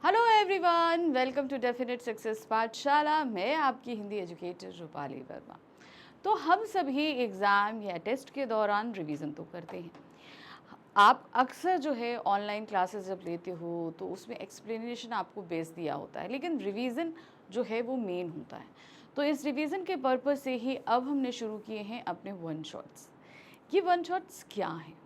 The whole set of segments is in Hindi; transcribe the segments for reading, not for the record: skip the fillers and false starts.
Hello everyone, welcome to definite success Pathshala. मैं आपकी हिंदी एजुकेटर रूपाली वर्मा। तो हम सभी एग्ज़ाम या टेस्ट के दौरान रिवीजन तो करते हैं। आप अक्सर जो है ऑनलाइन क्लासेस जब लेते हो तो उसमें एक्सप्लेनेशन आपको बेस दिया होता है, लेकिन रिवीजन जो है वो मेन होता है। तो इस रिवीजन के पर्पज़ से ही अब हमने शुरू किए हैं अपने वन शॉट्स। ये वन शॉट्स क्या हैं?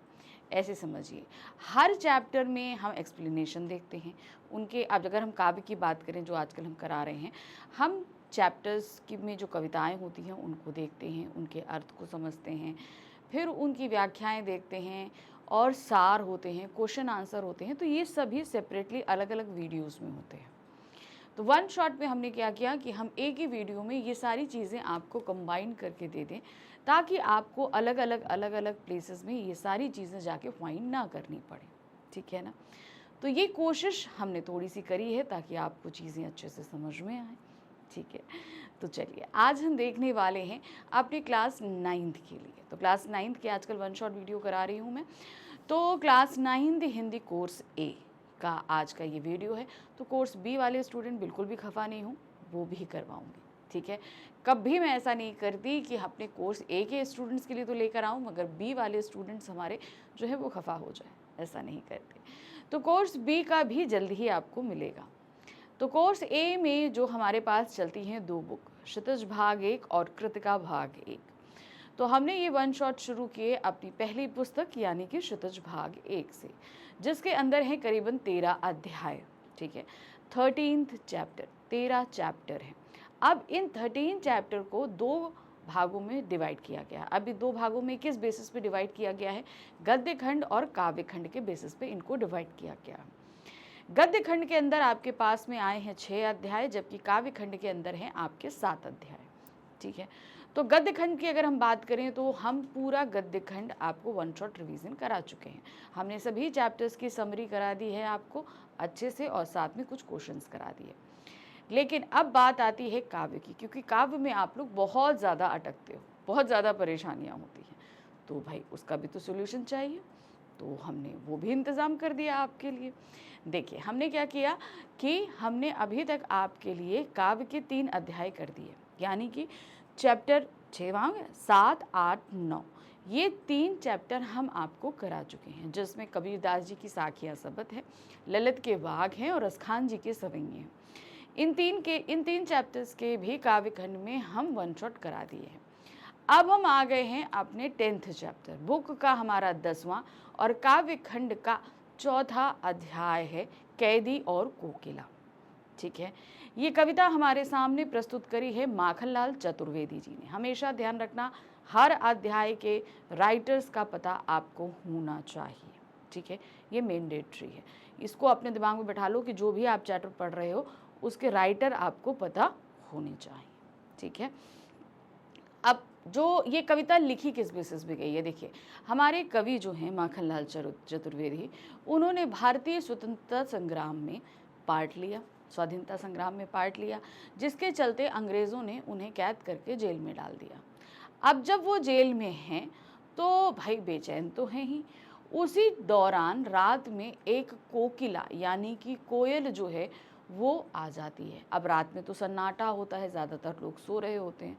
ऐसे समझिए, हर चैप्टर में हम एक्सप्लेनेशन देखते हैं उनके। अब अगर हम काव्य की बात करें जो आजकल हम करा रहे हैं, हम चैप्टर्स की में जो कविताएं होती हैं उनको देखते हैं, उनके अर्थ को समझते हैं, फिर उनकी व्याख्याएं देखते हैं और सार होते हैं, क्वेश्चन आंसर होते हैं। तो ये सभी सेपरेटली अलग अलग वीडियोज़ में होते हैं। तो वन शॉट में हमने क्या किया कि हम एक ही वीडियो में ये सारी चीज़ें आपको कंबाइन करके दे दें, ताकि आपको अलग अलग प्लेसेस में ये सारी चीज़ें जाके फाइंड ना करनी पड़े। ठीक है ना? तो ये कोशिश हमने थोड़ी सी करी है ताकि आपको चीज़ें अच्छे से समझ में आए। ठीक है, तो चलिए आज हम देखने वाले हैं अपने क्लास 9th के लिए। तो क्लास 9th के आजकल वन शॉट वीडियो करा रही हूँ मैं। तो क्लास 9th हिंदी कोर्स ए का आज का ये वीडियो है। तो कोर्स बी वाले स्टूडेंट बिल्कुल भी खफा नहीं हूँ, वो भी करवाऊँगी। ठीक है, कभी मैं ऐसा नहीं करती कि अपने कोर्स ए के स्टूडेंट्स के लिए तो लेकर आऊँ मगर बी वाले स्टूडेंट्स हमारे जो है वो खफा हो जाए, ऐसा नहीं करते। तो कोर्स बी का भी जल्द ही आपको मिलेगा। तो कोर्स ए में जो हमारे पास चलती हैं दो बुक, क्षितिज भाग 1 और कृतिका भाग 1। तो हमने ये वन शॉट शुरू किए अपनी पहली पुस्तक यानी कि क्षितिज भाग 1 से, जिसके अंदर है करीबन 13 अध्याय। ठीक है, 13th चैप्टर, 13 चैप्टर है। अब इन 13 चैप्टर को दो भागों में डिवाइड किया गया है। अभी दो भागों में किस बेसिस पे डिवाइड किया गया है? गद्य खंड और काव्य खंड के बेसिस पे इनको डिवाइड किया गया है। गद्य खंड के अंदर आपके पास में आए हैं 6 अध्याय, जबकि काव्य खंड के अंदर हैं आपके 7 अध्याय। ठीक है, तो गद्य खंड की अगर हम बात करें तो हम पूरा गद्य खंड आपको वन शॉट रिवीजन करा चुके हैं। हमने सभी चैप्टर्स की समरी करा दी है आपको अच्छे से, और साथ में कुछ क्वेश्चंस करा दिए। लेकिन अब बात आती है काव्य की, क्योंकि काव्य में आप लोग बहुत ज़्यादा अटकते हो, बहुत ज़्यादा परेशानियाँ होती हैं। तो भाई उसका भी तो सोल्यूशन चाहिए, तो हमने वो भी इंतज़ाम कर दिया आपके लिए। देखिए हमने क्या किया कि हमने अभी तक आपके लिए काव्य के 3 अध्याय कर दिए, यानी कि चैप्टर 6 वहाँ 7, 8, 9, ये 3 चैप्टर हम आपको करा चुके हैं, जिसमें कबीरदास जी की साखियाँ सबद है, ललित के वाग हैं और असखान जी के सवैये हैं। इन तीन चैप्टर्स के भी काव्य खंड में हम वन शॉट करा दिए हैं। अब हम आ गए हैं अपने 10th चैप्टर, बुक का हमारा 10वां और काव्य खंड का 4था अध्याय है कैदी और कोकिला। ठीक है, ये कविता हमारे सामने प्रस्तुत करी है माखनलाल चतुर्वेदी जी ने। हमेशा ध्यान रखना, हर अध्याय के राइटर्स का पता आपको होना चाहिए। ठीक है, ये मैंडेटरी है, इसको अपने दिमाग में बैठा लो कि जो भी आप चैप्टर पढ़ रहे हो उसके राइटर आपको पता होने चाहिए। ठीक है, अब जो ये कविता लिखी किस बेसिस पे गई है, देखिए हमारे कवि जो हैं माखनलाल चतुर्वेदी, उन्होंने भारतीय स्वतंत्रता संग्राम में पार्ट लिया, स्वाधीनता संग्राम में पार्ट लिया, जिसके चलते अंग्रेज़ों ने उन्हें कैद करके जेल में डाल दिया। अब जब वो जेल में हैं तो भाई बेचैन तो हैं ही। उसी दौरान रात में एक कोकिला यानी कि कोयल जो है वो आ जाती है। अब रात में तो सन्नाटा होता है, ज़्यादातर लोग सो रहे होते हैं।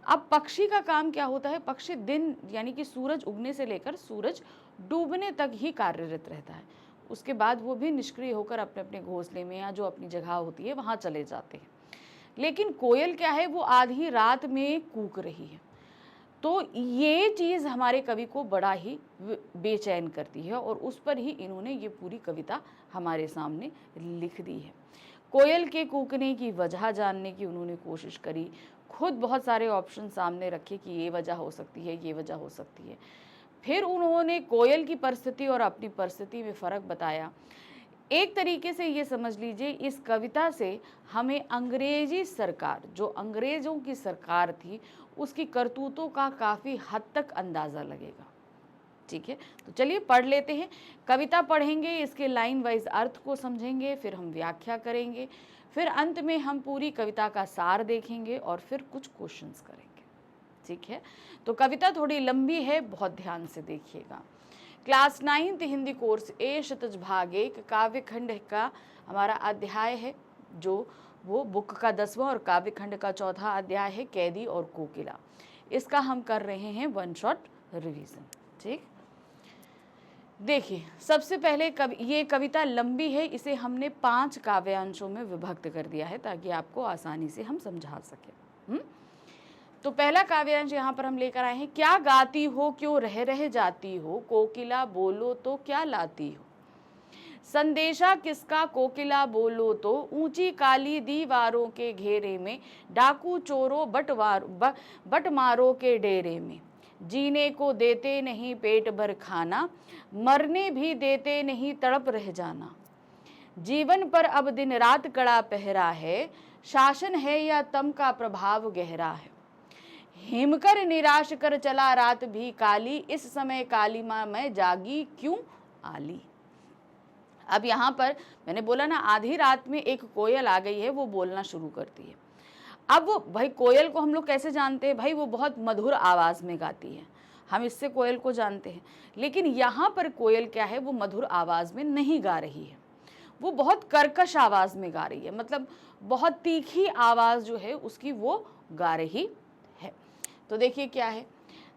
अब पक्षी का काम क्या होता है? पक्षी दिन यानी कि सूरज उगने से लेकर सूरज डूबने तक ही कार्यरत रहता है, उसके बाद वो भी निष्क्रिय होकर अपने अपने घोंसले में या जो अपनी जगह होती है वहाँ चले जाते हैं। लेकिन कोयल क्या है, वो आधी रात में कूक रही है। तो ये चीज़ हमारे कवि को बड़ा ही बेचैन करती है और उस पर ही इन्होंने ये पूरी कविता हमारे सामने लिख दी है। कोयल के कूकने की वजह जानने की उन्होंने कोशिश करी, खुद बहुत सारे ऑप्शन सामने रखे कि ये वजह हो सकती है, ये वजह हो सकती है। फिर उन्होंने कोयल की परिस्थिति और अपनी परिस्थिति में फ़र्क बताया। एक तरीके से ये समझ लीजिए, इस कविता से हमें अंग्रेजी सरकार, जो अंग्रेज़ों की सरकार थी, उसकी करतूतों का काफ़ी हद तक अंदाज़ा लगेगा। ठीक है, तो चलिए पढ़ लेते हैं। कविता पढ़ेंगे, इसके लाइन वाइज अर्थ को समझेंगे, फिर हम व्याख्या करेंगे, फिर अंत में हम पूरी कविता का सार देखेंगे और फिर कुछ क्वेश्चंस करेंगे। ठीक है, तो कविता थोड़ी लंबी है, बहुत ध्यान से देखिएगा। क्लास 9th हिंदी कोर्स ए क्षितिज भाग 1 काव्य खंड का हमारा अध्याय है, जो वो बुक का 10वां और काव्य खंड का 4था अध्याय है, कैदी और कोकिला। इसका हम कर रहे हैं वन शॉट रिवीजन। ठीक, देखिए सबसे पहले ये कविता लंबी है, इसे हमने 5 काव्यांशों में विभक्त कर दिया है ताकि आपको आसानी से हम समझा सकें। तो पहला काव्यांश यहाँ पर हम लेकर आए हैं। क्या गाती हो क्यों रह जाती हो, कोकिला बोलो तो क्या लाती हो। संदेशा किसका कोकिला बोलो तो, ऊंची काली दीवारों के घेरे में, डाकू चोरों बटमारों के डेरे में। जीने को देते नहीं पेट भर खाना, मरने भी देते नहीं तड़प रह जाना। जीवन पर अब दिन रात कड़ा पहरा है, शासन है या तम का प्रभाव गहरा है। हिमकर निराश कर चला रात भी काली, इस समय काली माँ मैं जागी क्यों आली। अब यहाँ पर मैंने बोला ना, आधी रात में एक कोयल आ गई है, वो बोलना शुरू करती है। अब वो भाई कोयल को हम लोग कैसे जानते हैं, भाई वो बहुत मधुर आवाज़ में गाती है, हम इससे कोयल को जानते हैं। लेकिन यहाँ पर कोयल क्या है, वो मधुर आवाज़ में नहीं गा रही है, वो बहुत कर्कश आवाज़ में गा रही है, मतलब बहुत तीखी आवाज़ जो है उसकी वो गा रही है। तो देखिए क्या है,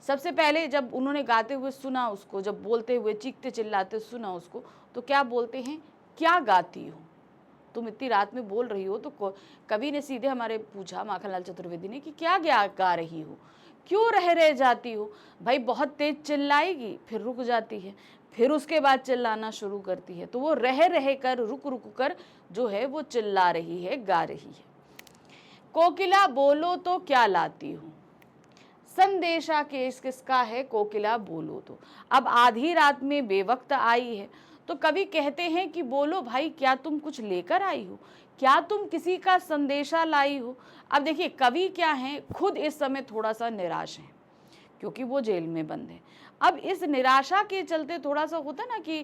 सबसे पहले जब उन्होंने गाते हुए सुना उसको, जब बोलते हुए चीखते चिल्लाते सुना उसको, तो क्या बोलते हैं, क्या गाती हो तुम इतनी रात में बोल रही हो। तो कवि ने सीधे हमारे पूछा, माखनलाल चतुर्वेदी ने, कि क्या गा रही हो, क्यों रह जाती हो। भाई बहुत तेज चिल्लाएगी, फिर रुक जाती है, फिर उसके बाद चिल्लाना शुरू करती है। तो वो रह कर रुक कर जो है वो चिल्ला रही है, गा रही है। कोकिला बोलो तो क्या लाती हो। संदेशा केस किसका है, कोकिला बोलो तो। अब आधी रात में बेवक्त आई है, तो कवि कहते हैं कि बोलो भाई, क्या तुम कुछ लेकर आई हो, क्या तुम किसी का संदेशा लाई हो। अब देखिए कवि क्या हैं, खुद इस समय थोड़ा सा निराश हैं क्योंकि वो जेल में बंद हैं। अब इस निराशा के चलते थोड़ा सा होता ना कि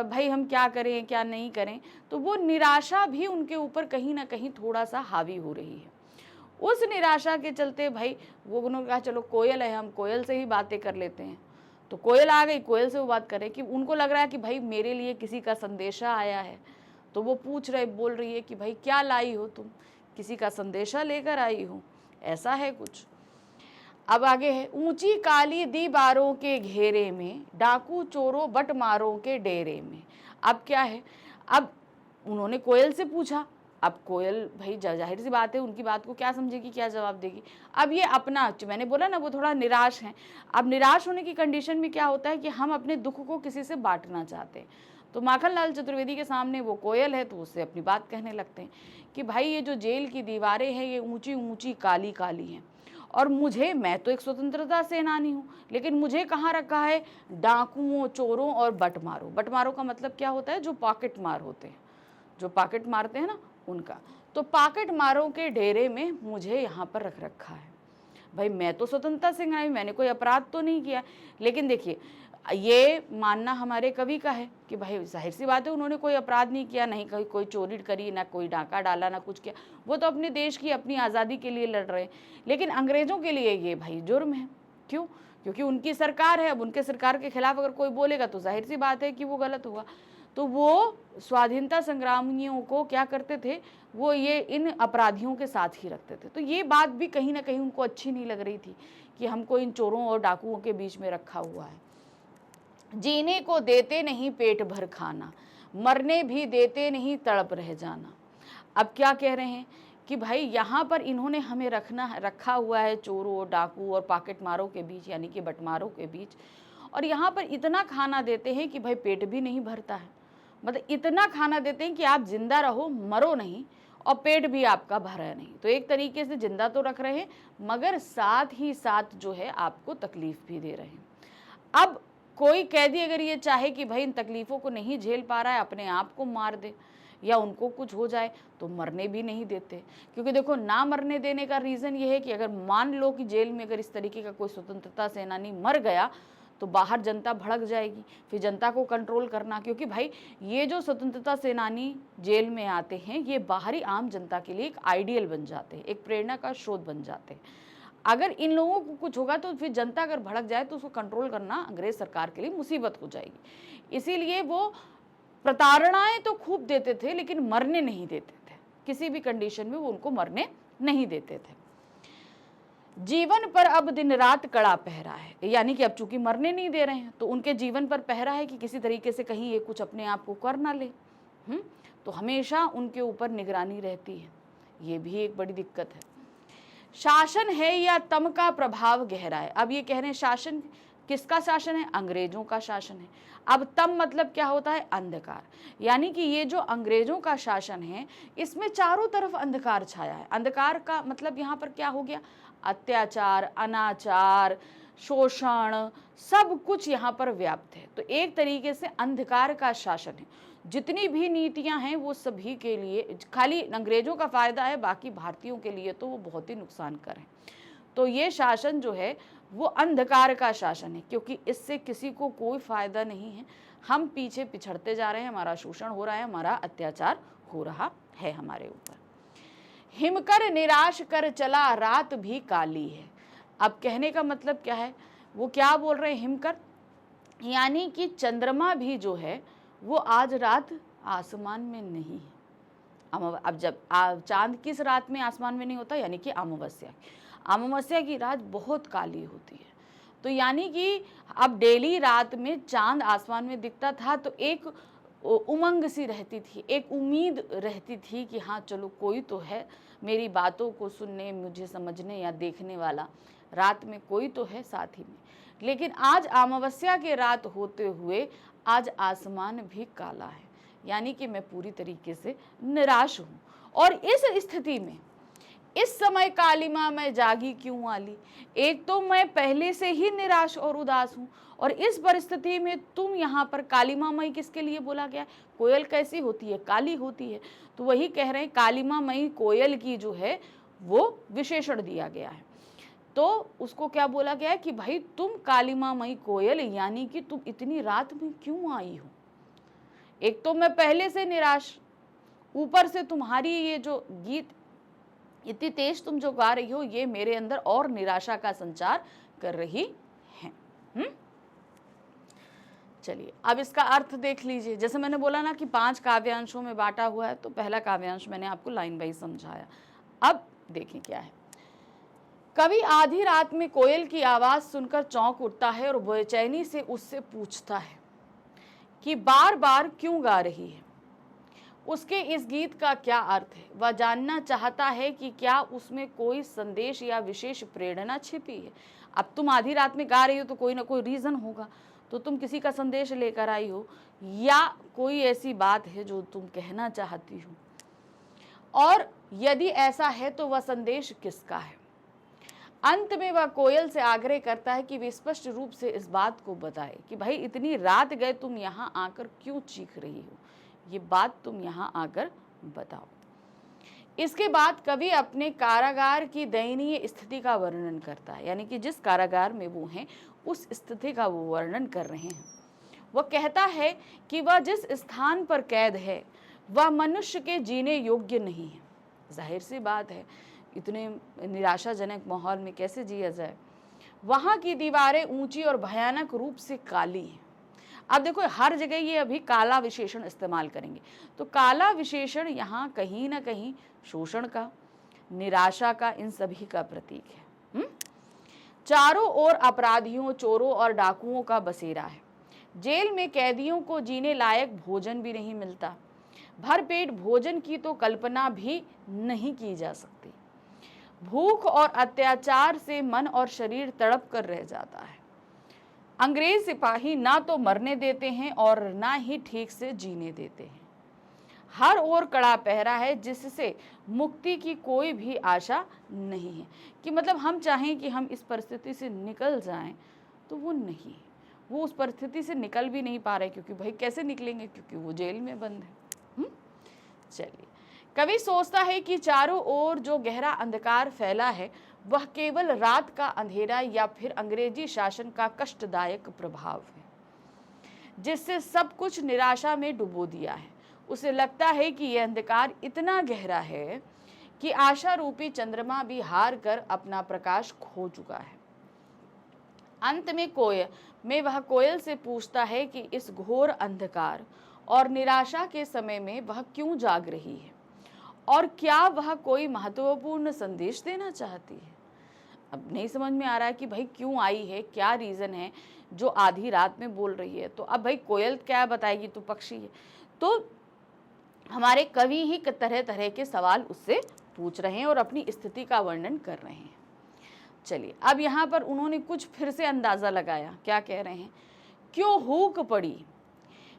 भाई हम क्या करें क्या नहीं करें, तो वो निराशा भी उनके ऊपर कहीं ना कहीं थोड़ा सा हावी हो रही है। उस निराशा के चलते भाई वो उन्होंने कहा चलो कोयल है, हम कोयल से ही बातें कर लेते हैं। तो कोयल आ गई, कोयल से वो बात करे कि उनको लग रहा है कि भाई मेरे लिए किसी का संदेशा आया है। तो वो बोल रही है कि भाई क्या लाई हो तुम, किसी का संदेशा लेकर आई हो, ऐसा है कुछ। अब आगे है, ऊंची काली दीवारों के घेरे में, डाकू चोरों बटमारों के डेरे में। अब क्या है, अब उन्होंने कोयल से पूछा, अब कोयल भाई जाहिर सी बात है उनकी बात को क्या समझेगी, क्या जवाब देगी। अब ये अपना, मैंने बोला ना वो थोड़ा निराश है। अब निराश होने की कंडीशन में क्या होता है कि हम अपने दुख को किसी से बांटना चाहते हैं। तो माखनलाल चतुर्वेदी के सामने वो कोयल है, तो उससे अपनी बात कहने लगते हैं कि भाई ये जो जेल की दीवारें हैं ये ऊंची ऊंची काली काली हैं, और मैं तो एक स्वतंत्रता सेनानी हूँ, लेकिन मुझे कहाँ रखा है, डाकुओं चोरों और बटमारों। बटमारों का मतलब क्या होता है, जो पॉकेट मार होते हैं, जो पॉकेट मारते हैं ना उनका। तो पॉकेट मारों के डेरे में मुझे यहाँ पर रख रखा है। भाई मैं तो स्वतंत्रता सेनानी, मैंने कोई अपराध तो नहीं किया। लेकिन देखिए ये मानना हमारे कवि का है कि भाई जाहिर सी बात है उन्होंने कोई अपराध नहीं किया, नहीं कोई चोरी करी, ना कोई डाका डाला, ना कुछ किया। वो तो अपने देश की अपनी आज़ादी के लिए लड़ रहे हैं। लेकिन अंग्रेज़ों के लिए ये भाई जुर्म है। क्यों? क्योंकि उनकी सरकार है। अब उनके सरकार के खिलाफ अगर कोई बोलेगा तो जाहिर सी बात है कि वो गलत होगा। तो वो स्वाधीनता संग्रामियों को क्या करते थे, वो ये इन अपराधियों के साथ ही रखते थे। तो ये बात भी कहीं ना कहीं उनको अच्छी नहीं लग रही थी कि हमको इन चोरों और डाकुओं के बीच में रखा हुआ है। जीने को देते नहीं पेट भर खाना, मरने भी देते नहीं तड़प रह जाना। अब क्या कह रहे हैं कि भाई यहाँ पर इन्होंने हमें रखा हुआ है चोरों, डाकू और पॉकेट मारों के बीच, यानी कि बटमारों के बीच, और यहाँ पर इतना खाना देते हैं कि भाई पेट भी नहीं भरता है। मतलब इतना खाना देते हैं कि आप जिंदा रहो, मरो नहीं, और पेट भी आपका भरा नहीं। तो एक तरीके से जिंदा तो रख रहे हैं, मगर साथ ही साथ जो है आपको तकलीफ भी दे रहे हैं। अब कोई कैदी अगर ये चाहे कि भाई इन तकलीफ़ों को नहीं झेल पा रहा है, अपने आप को मार दे या उनको कुछ हो जाए, तो मरने भी नहीं देते। क्योंकि देखो ना मरने देने का रीज़न ये है कि अगर मान लो कि जेल में अगर इस तरीके का कोई स्वतंत्रता सेनानी मर गया तो बाहर जनता भड़क जाएगी, फिर जनता को कंट्रोल करना, क्योंकि भाई ये जो स्वतंत्रता सेनानी जेल में आते हैं ये बाहरी आम जनता के लिए एक आइडियल बन जाते हैं, एक प्रेरणा का स्रोत बन जाते हैं। अगर इन लोगों को कुछ होगा तो फिर जनता अगर भड़क जाए तो उसको कंट्रोल करना अंग्रेज सरकार के लिए मुसीबत हो जाएगी। इसीलिए वो प्रताड़नाएं तो खूब देते थे लेकिन मरने नहीं देते थे, किसी भी कंडीशन में वो उनको मरने नहीं देते थे। जीवन पर अब दिन रात कड़ा पहरा है, यानी कि अब चूंकि मरने नहीं दे रहे हैं तो उनके जीवन पर पहरा है कि किसी तरीके से कहीं ये कुछ अपने आप को कर ना ले। तो हमेशा उनके ऊपर निगरानी रहती है, ये भी एक बड़ी दिक्कत है। शासन है या तम का प्रभाव गहरा है। अब ये कह रहे हैं शासन किसका शासन है? अंग्रेजों का शासन है। अब तम मतलब क्या होता है? अंधकार, यानी कि ये जो अंग्रेजों का शासन है इसमें चारों तरफ अंधकार छाया है। अंधकार का मतलब यहाँ पर क्या हो गया? अत्याचार, अनाचार, शोषण, सब कुछ यहाँ पर व्याप्त है। तो एक तरीके से अंधकार का शासन है। जितनी भी नीतियां हैं वो सभी के लिए, खाली अंग्रेजों का फायदा है, बाकी भारतीयों के लिए तो वो बहुत ही नुकसानकर है। तो ये शासन जो है वो अंधकार का शासन है, क्योंकि इससे किसी को कोई फायदा नहीं है। हम पीछे पिछड़ते जा रहे हैं, हमारा शोषण हो रहा है, हमारा अत्याचार हो रहा है हमारे ऊपर। हिमकर निराश कर चला रात भी काली है। अब कहने का मतलब क्या है? वो क्या बोल रहे हैं? हिमकर यानी कि चंद्रमा भी जो है वो आज रात आसमान में नहीं है। अब जब चांद किस रात में आसमान में नहीं होता? यानी कि अमावस्या की रात बहुत काली होती है। तो यानी कि अब डेली रात में चांद आसमान में दिखता था तो एक उमंग सी रहती थी, एक उम्मीद रहती थी कि हाँ चलो कोई तो है मेरी बातों को सुनने, मुझे समझने या देखने वाला, रात में कोई तो है साथ ही में। लेकिन आज अमावस्या के रात होते हुए आज आसमान भी काला है, यानी कि मैं पूरी तरीके से निराश हूँ। और इस स्थिति में इस समय काली माँ मैं जागी क्यों आली? एक तो मैं पहले से ही निराश और उदास हूँ, और इस परिस्थिति में तुम यहाँ पर काली माँ मई किसके लिए बोला गया? कोयल कैसी होती है? काली होती है। तो वही कह रहे हैं काली माँ मई कोयल की जो है वो विशेषण दिया गया है। तो उसको क्या बोला गया है कि भाई तुम काली माँ मई कोयल, यानी कि तुम इतनी रात में क्यों आई हो? एक तो मैं पहले से निराश, ऊपर से तुम्हारी ये जो गीत इतनी तेज तुम जो गा रही हो ये मेरे अंदर और निराशा का संचार कर रही है। चलिए अब इसका अर्थ देख लीजिए। जैसे मैंने बोला ना कि 5 काव्यांशों में बांटा हुआ है, तो पहला काव्यांश मैंने आपको लाइन वाइज समझाया। अब देखें क्या है। कवि आधी रात में कोयल की आवाज सुनकर चौंक उठता है और बेचैनी से उससे पूछता है कि बार बार क्यों गा रही है, उसके इस गीत का क्या अर्थ है। वह जानना चाहता है कि क्या उसमें कोई संदेश या विशेष प्रेरणा छिपी है। अब तुम आधी रात में गा रही हो तो कोई ना कोई रीजन होगा, तो तुम किसी का संदेश लेकर आई हो या कोई ऐसी बात है जो तुम कहना चाहती हो, और यदि ऐसा है तो वह संदेश किसका है। अंत में वह कोयल से आग्रह करता है कि वे स्पष्ट रूप से इस बात को बताए कि भाई इतनी रात गए तुम यहाँ आकर क्यों चीख रही हो, ये बात तुम यहाँ आकर बताओ। इसके बाद कवि अपने कारागार की दयनीय स्थिति का वर्णन करता है, यानी कि जिस कारागार में वो हैं उस स्थिति का वो वर्णन कर रहे हैं। वह कहता है कि वह जिस स्थान पर कैद है वह मनुष्य के जीने योग्य नहीं है। जाहिर सी बात है, इतने निराशाजनक माहौल में कैसे जिया जाए। वहाँ की दीवारें ऊंची और भयानक रूप से काली हैं। अब देखो हर जगह ये अभी काला विशेषण इस्तेमाल करेंगे, तो काला विशेषण यहाँ कहीं ना कहीं शोषण का, निराशा का, इन सभी का प्रतीक है। चारों ओर अपराधियों, चोरों और डाकुओं का बसेरा है। जेल में कैदियों को जीने लायक भोजन भी नहीं मिलता। भरपेट भोजन की तो कल्पना भी नहीं की जा सकती। भूख और अत्याचार से मन और शरीर तड़प कर रह जाता है। अंग्रेज सिपाही ना तो मरने देते हैं और ना ही ठीक से जीने देते हैं। हर ओर कड़ा पहरा है जिससे मुक्ति की कोई भी आशा नहीं है। कि मतलब हम चाहें कि हम इस परिस्थिति से निकल जाएं तो वो नहीं, वो उस परिस्थिति से निकल भी नहीं पा रहे, क्योंकि भाई कैसे निकलेंगे, क्योंकि वो जेल में बंद है। चलिए, कवि सोचता है कि चारों ओर जो गहरा अंधकार फैला है वह केवल रात का अंधेरा या फिर अंग्रेजी शासन का कष्टदायक प्रभाव है, जिससे सब कुछ निराशा में डुबो दिया है। उसे लगता है कि यह अंधकार इतना गहरा है कि आशा रूपी चंद्रमा भी हार कर अपना प्रकाश खो चुका है। अंत में वह कोयल से पूछता है कि इस घोर अंधकार और निराशा के समय में वह क्यों जाग रही है और क्या वह कोई महत्वपूर्ण संदेश देना चाहती है। अब नहीं समझ में आ रहा है कि भाई क्यों आई है, क्या रीज़न है जो आधी रात में बोल रही है। तो अब भाई कोयल क्या बताएगी, तो पक्षी है। तो हमारे कवि ही तरह तरह के सवाल उससे पूछ रहे हैं और अपनी स्थिति का वर्णन कर रहे हैं। चलिए अब यहाँ पर उन्होंने कुछ फिर से अंदाज़ा लगाया, क्या कह रहे हैं। क्यों हुक पड़ी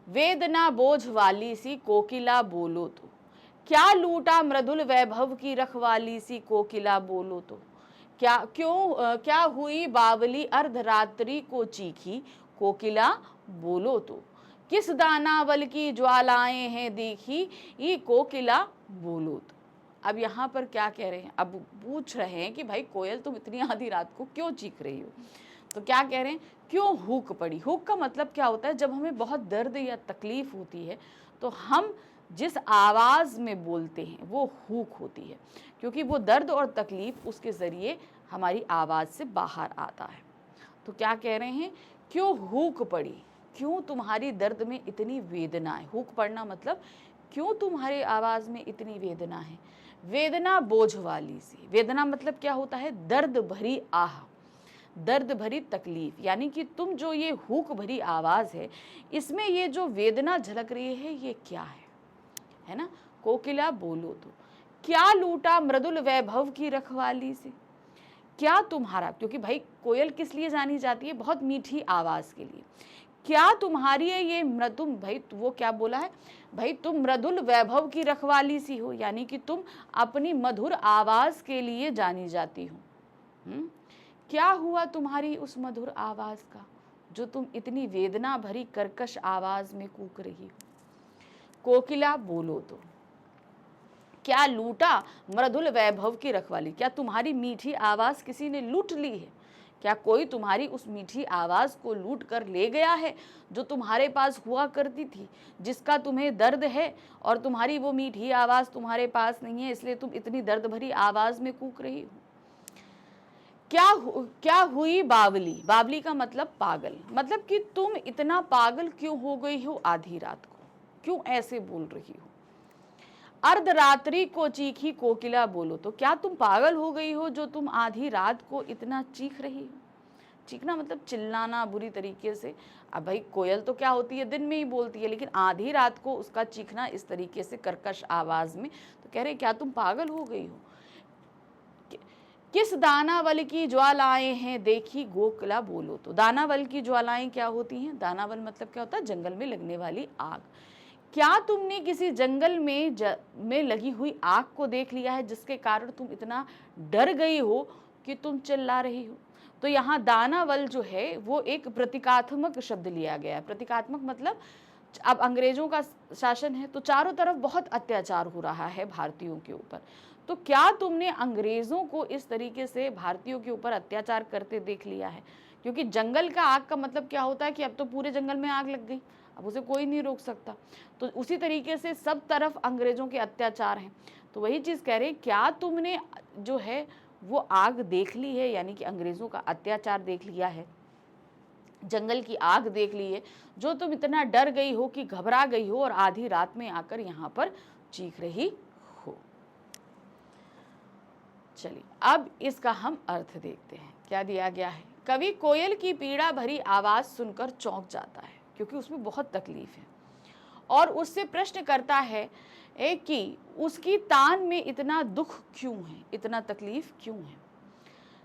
वेदना बोझ वाली सी कोकिला बोलो तो, क्या लूटा मृदुल वैभव की रखवाली सी कोकिला बोलो तो, क्या हुई बावली अर्धरात्रि को चीखी कोकिला बोलो तो, किस दानावल की ज्वालाएं हैं देखी ये कोकिला बोलो तो। अब यहाँ पर क्या कह रहे हैं, अब पूछ रहे हैं कि भाई कोयल तुम इतनी आधी रात को क्यों चीख रही हो। तो क्या कह रहे हैं, क्यों हुक पड़ी। हुक का मतलब क्या होता है, जब हमें बहुत दर्द या तकलीफ होती है तो हम जिस आवाज़ में बोलते हैं वो हुक होती है, क्योंकि वो दर्द और तकलीफ उसके ज़रिए हमारी आवाज़ से बाहर आता है। तो क्या कह रहे हैं, क्यों हुक पड़ी, क्यों तुम्हारी दर्द में इतनी वेदना है। हुक पड़ना मतलब क्यों तुम्हारी आवाज़ में इतनी वेदना है। वेदना बोझ वाली सी, वेदना मतलब क्या होता है, दर्द भरी आह, दर्द भरी तकलीफ, यानी कि तुम जो ये हुक भरी आवाज़ है इसमें ये जो वेदना झलक रही है ये क्या है ना। कोकिला बोलो तो, क्या लूटा मृदुल वैभव की रखवाली से, क्या तुम्हारा, क्योंकि भाई कोयल किस लिए जानी जाती है, बहुत मीठी आवाज़ के लिए। क्या तुम्हारी है ये तुम भाई वो क्या बोला है, भाई तुम मृदुल वैभव की रखवाली सी हो, यानी कि तुम अपनी मधुर आवाज़ के लिए जानी जाती हो। क्या हुआ तुम्हारी उस मधुर आवाज़ का जो तुम इतनी वेदना भरी कर्कश आवाज़ में कूक रही हो। कोकिला बोलो तो, क्या लूटा मृदुल वैभव की रखवाली, क्या तुम्हारी मीठी आवाज़ किसी ने लूट ली है, क्या कोई तुम्हारी उस मीठी आवाज़ को लूट कर ले गया है जो तुम्हारे पास हुआ करती थी, जिसका तुम्हें दर्द है और तुम्हारी वो मीठी आवाज़ तुम्हारे पास नहीं है, इसलिए तुम इतनी दर्द भरी आवाज़ में कूक रही हो। क्या हुई बावली, बावली का मतलब पागल, मतलब कि तुम इतना पागल क्यों हो गई हो आधी रात को, क्यों ऐसे बोल रही हो। अर्धरात्रि को चीखी कोकिला बोलो तो, क्या तुम पागल हो गई हो जो तुम आधी रात को इतना चीख रही हो। चीखना मतलब चिल्लाना बुरी तरीके से। अब भाई कोयल तो क्या होती है, दिन में ही बोलती है, लेकिन आधी रात को उसका चीखना इस तरीके से कर्कश आवाज़ में। तो कह रहे क्या तुम पागल हो गई हो। किस दानावल की ज्वालाएं हैं देखी कोकिला बोलो तो, दानावल की ज्वालाएं क्या होती हैं, दानावल मतलब क्या होता है, जंगल में लगने वाली आग। क्या तुमने किसी जंगल में लगी हुई आग को देख लिया है जिसके कारण तुम इतना डर गई हो कि तुम चिल्ला रही हो। तो यहाँ दानावल जो है वो एक प्रतीकात्मक शब्द लिया गया है। प्रतीकात्मक मतलब अब अंग्रेजों का शासन है तो चारों तरफ बहुत अत्याचार हो रहा है भारतीयों के ऊपर। तो क्या तुमने अंग्रेज़ों को इस तरीके से भारतीयों के ऊपर अत्याचार करते देख लिया है, क्योंकि जंगल का आग का मतलब क्या होता है कि अब तो पूरे जंगल में आग लग गई, अब उसे कोई नहीं रोक सकता। तो उसी तरीके से सब तरफ अंग्रेज़ों के अत्याचार हैं। तो वही चीज़ कह रहे हैं, क्या तुमने जो है वो आग देख ली है, यानी कि अंग्रेज़ों का अत्याचार देख लिया है, जंगल की आग देख ली है, जो तुम इतना डर गई हो कि घबरा गई हो और आधी रात में आकर यहाँ पर चीख रही हो। चलिए अब इसका हम अर्थ देखते हैं, क्या दिया गया है। कवि कोयल की पीड़ा भरी आवाज़ सुनकर चौंक जाता है, क्योंकि उसमें बहुत तकलीफ है, और उससे प्रश्न करता है कि उसकी तान में इतना दुख क्यों है, इतना तकलीफ क्यों है,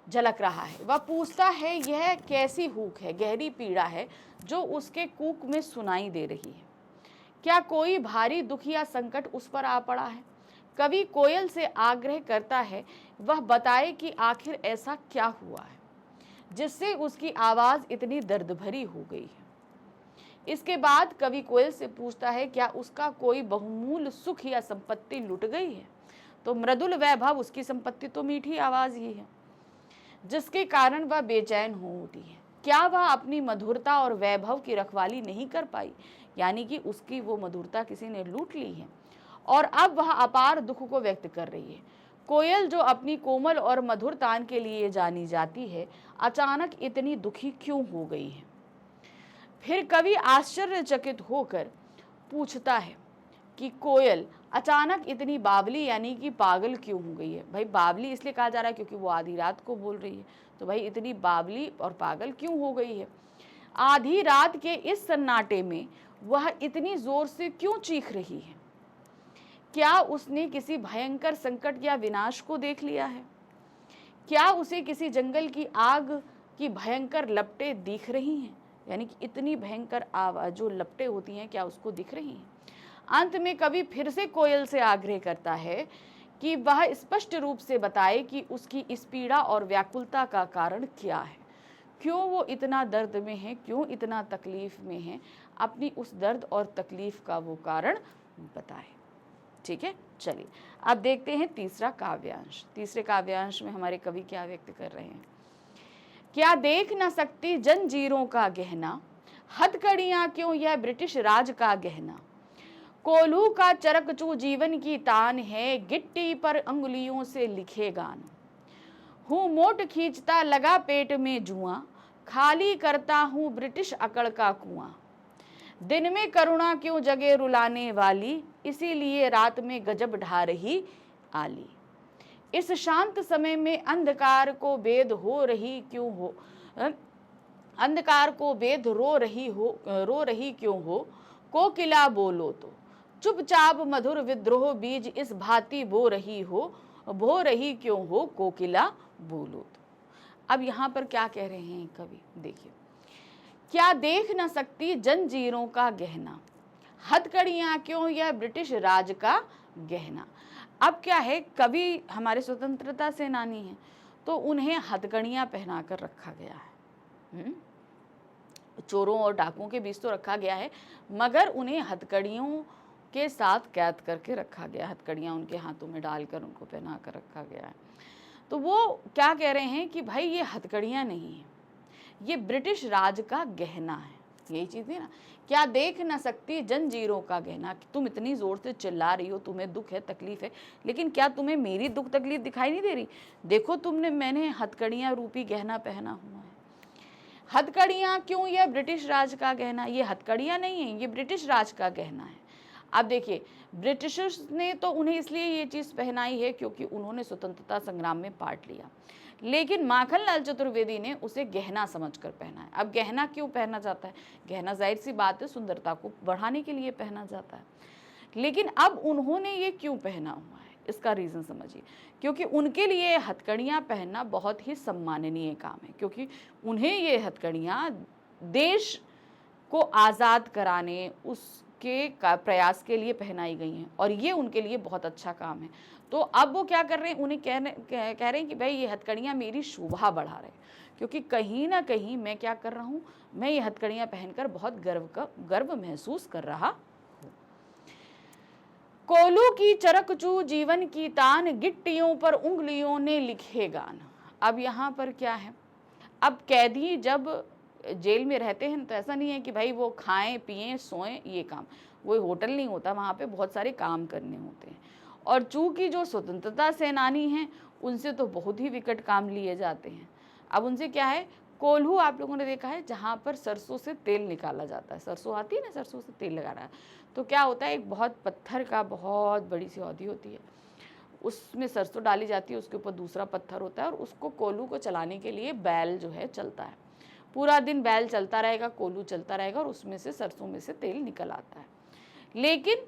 झलक रहा है। वह पूछता है यह कैसी हुक है, गहरी पीड़ा है जो उसके कूक में सुनाई दे रही है। क्या कोई भारी दुख या संकट उस पर आ पड़ा है। कवि कोयल से आग्रह करता है वह बताए कि आखिर ऐसा क्या हुआ है जिससे उसकी आवाज़ इतनी दर्द भरी हो गई है। इसके बाद कवि कोयल से पूछता है क्या उसका कोई बहुमूल्य सुख या संपत्ति लुट गई है। तो मृदुल वैभव, उसकी संपत्ति तो मीठी आवाज़ ही है जिसके कारण वह बेचैन हो उठी है। क्या वह अपनी मधुरता और वैभव की रखवाली नहीं कर पाई, यानी कि उसकी वो मधुरता किसी ने लूट ली है और अब वह अपार दुख को व्यक्त कर रही है। कोयल जो अपनी कोमल और मधुर तान के लिए जानी जाती है, अचानक इतनी दुखी क्यों हो गई है। फिर कवि आश्चर्यचकित होकर पूछता है कि कोयल अचानक इतनी बावली यानी कि पागल क्यों हो गई है। भाई बावली इसलिए कहा जा रहा है क्योंकि वो आधी रात को बोल रही है, तो भाई इतनी बावली और पागल क्यों हो गई है। आधी रात के इस सन्नाटे में वह इतनी जोर से क्यों चीख रही है। क्या उसने किसी भयंकर संकट या विनाश को देख लिया है। क्या उसे किसी जंगल की आग की भयंकर लपटें दिख रही हैं, यानी कि इतनी भयंकर आवाज जो लपटें होती हैं क्या उसको दिख रही हैं। अंत में कवि फिर से कोयल से आग्रह करता है कि वह स्पष्ट रूप से बताए कि उसकी इस पीड़ा और व्याकुलता का कारण क्या है, क्यों वो इतना दर्द में है, क्यों इतना तकलीफ में है। अपनी उस दर्द और तकलीफ का वो कारण बताए। ठीक है, चलिए अब देखते हैं तीसरा काव्यांश। तीसरे काव्यांश में हमारे कवि क्या व्यक्त कर रहे हैं। क्या देख न सकती जंजीरों का गहना, हथकड़ियां क्यों यह ब्रिटिश राज का गहना। कोल्हू का चरकचू जीवन की तान है, गिट्टी पर अंगुलियों से लिखे गान। हूँ मोट खींचता लगा पेट में जुआ, खाली करता हूँ ब्रिटिश अकड़ का कुआं। दिन में करुणा क्यों जगे रुलाने वाली, इसीलिए रात में गजब ढा रही आली। इस शांत समय में अंधकार को बेद हो रही क्यों हो, अंधकार को बेद रो रही क्यों हो। कोकिला बोलो तो चुपचाप मधुर विद्रोह बीज इस भांति बो रही क्यों हो। कोकिला बोलो तो। अब यहाँ पर क्या कह रहे हैं कवि, देखिए। क्या देख न सकती जंजीरों का गहना, हथकड़ियां क्यों यह ब्रिटिश राज का गहना। अब क्या है, कवि हमारे स्वतंत्रता सेनानी हैं, तो उन्हें हथकड़ियां पहना कर रखा गया है। चोरों और डाकुओं के बीच तो रखा गया है, मगर उन्हें हथकड़ियों के साथ कैद करके रखा गया। हथकड़ियां उनके हाथों में डालकर उनको पहना कर रखा गया है। तो वो क्या कह रहे हैं कि भाई ये हथकड़ियां नहीं है, ये ब्रिटिश राज का गहना है। यही चीज़ है ना। क्या देख न सकती जंजीरों का गहना, तुम इतनी जोर से चिल्ला रही हो, तुम्हें दुख है, तकलीफ है, लेकिन क्या तुम्हें मेरी दुख तकलीफ दिखाई नहीं दे रही। देखो मैंने हथकड़ियां रूपी गहना पहना हुआ है। हथकड़ियां क्यों यह ब्रिटिश राज का गहना, ये हथकड़ियां नहीं है, ये ब्रिटिश राज का गहना है। अब देखिए, ब्रिटिशर्स ने तो उन्हें इसलिए ये चीज़ पहनाई है क्योंकि उन्होंने स्वतंत्रता संग्राम में पार्ट लिया, लेकिन माखनलाल चतुर्वेदी ने उसे गहना समझकर पहना है। अब गहना क्यों पहना जाता है, गहना जाहिर सी बात है सुंदरता को बढ़ाने के लिए पहना जाता है, लेकिन अब उन्होंने ये क्यों पहना हुआ है, इसका रीज़न समझिए। क्योंकि उनके लिए हथकड़ियाँ पहनना बहुत ही सम्माननीय काम है, क्योंकि उन्हें ये हथकड़ियाँ देश को आज़ाद कराने उसके प्रयास के लिए पहनाई गई हैं, और ये उनके लिए बहुत अच्छा काम है। तो अब वो क्या कर रहे हैं, उन्हें कह रहे हैं कि भाई ये हथकड़ियाँ मेरी शोभा बढ़ा रहे हैं, क्योंकि कहीं ना कहीं मैं क्या कर रहा हूँ, मैं ये हथकड़ियाँ पहनकर बहुत गर्व महसूस कर रहा हूँ। कोल्हू की चरकचू जीवन की तान, गिट्टियों पर उंगलियों ने लिखे गान। अब यहाँ पर क्या है, अब कैदी जब जेल में रहते हैं तो ऐसा नहीं है कि भाई वो खाएं पिएं सोएं, ये काम, वो होटल नहीं होता, वहाँ पे बहुत सारे काम करने होते हैं। और चूंकि जो स्वतंत्रता सेनानी हैं उनसे तो बहुत ही विकट काम लिए जाते हैं। अब उनसे क्या है, कोल्हू आप लोगों ने देखा है जहाँ पर सरसों से तेल निकाला जाता है, सरसों आती है ना, सरसों से तेल लगा रहा है, तो क्या होता है, एक बहुत पत्थर का बहुत बड़ी सी हौदी होती है, उसमें सरसों डाली जाती है, उसके ऊपर दूसरा पत्थर होता है, और उसको कोल्हू को चलाने के लिए बैल जो है चलता है। पूरा दिन बैल चलता रहेगा, कोल्हू चलता रहेगा, और उसमें से सरसों में से तेल निकल आता है। लेकिन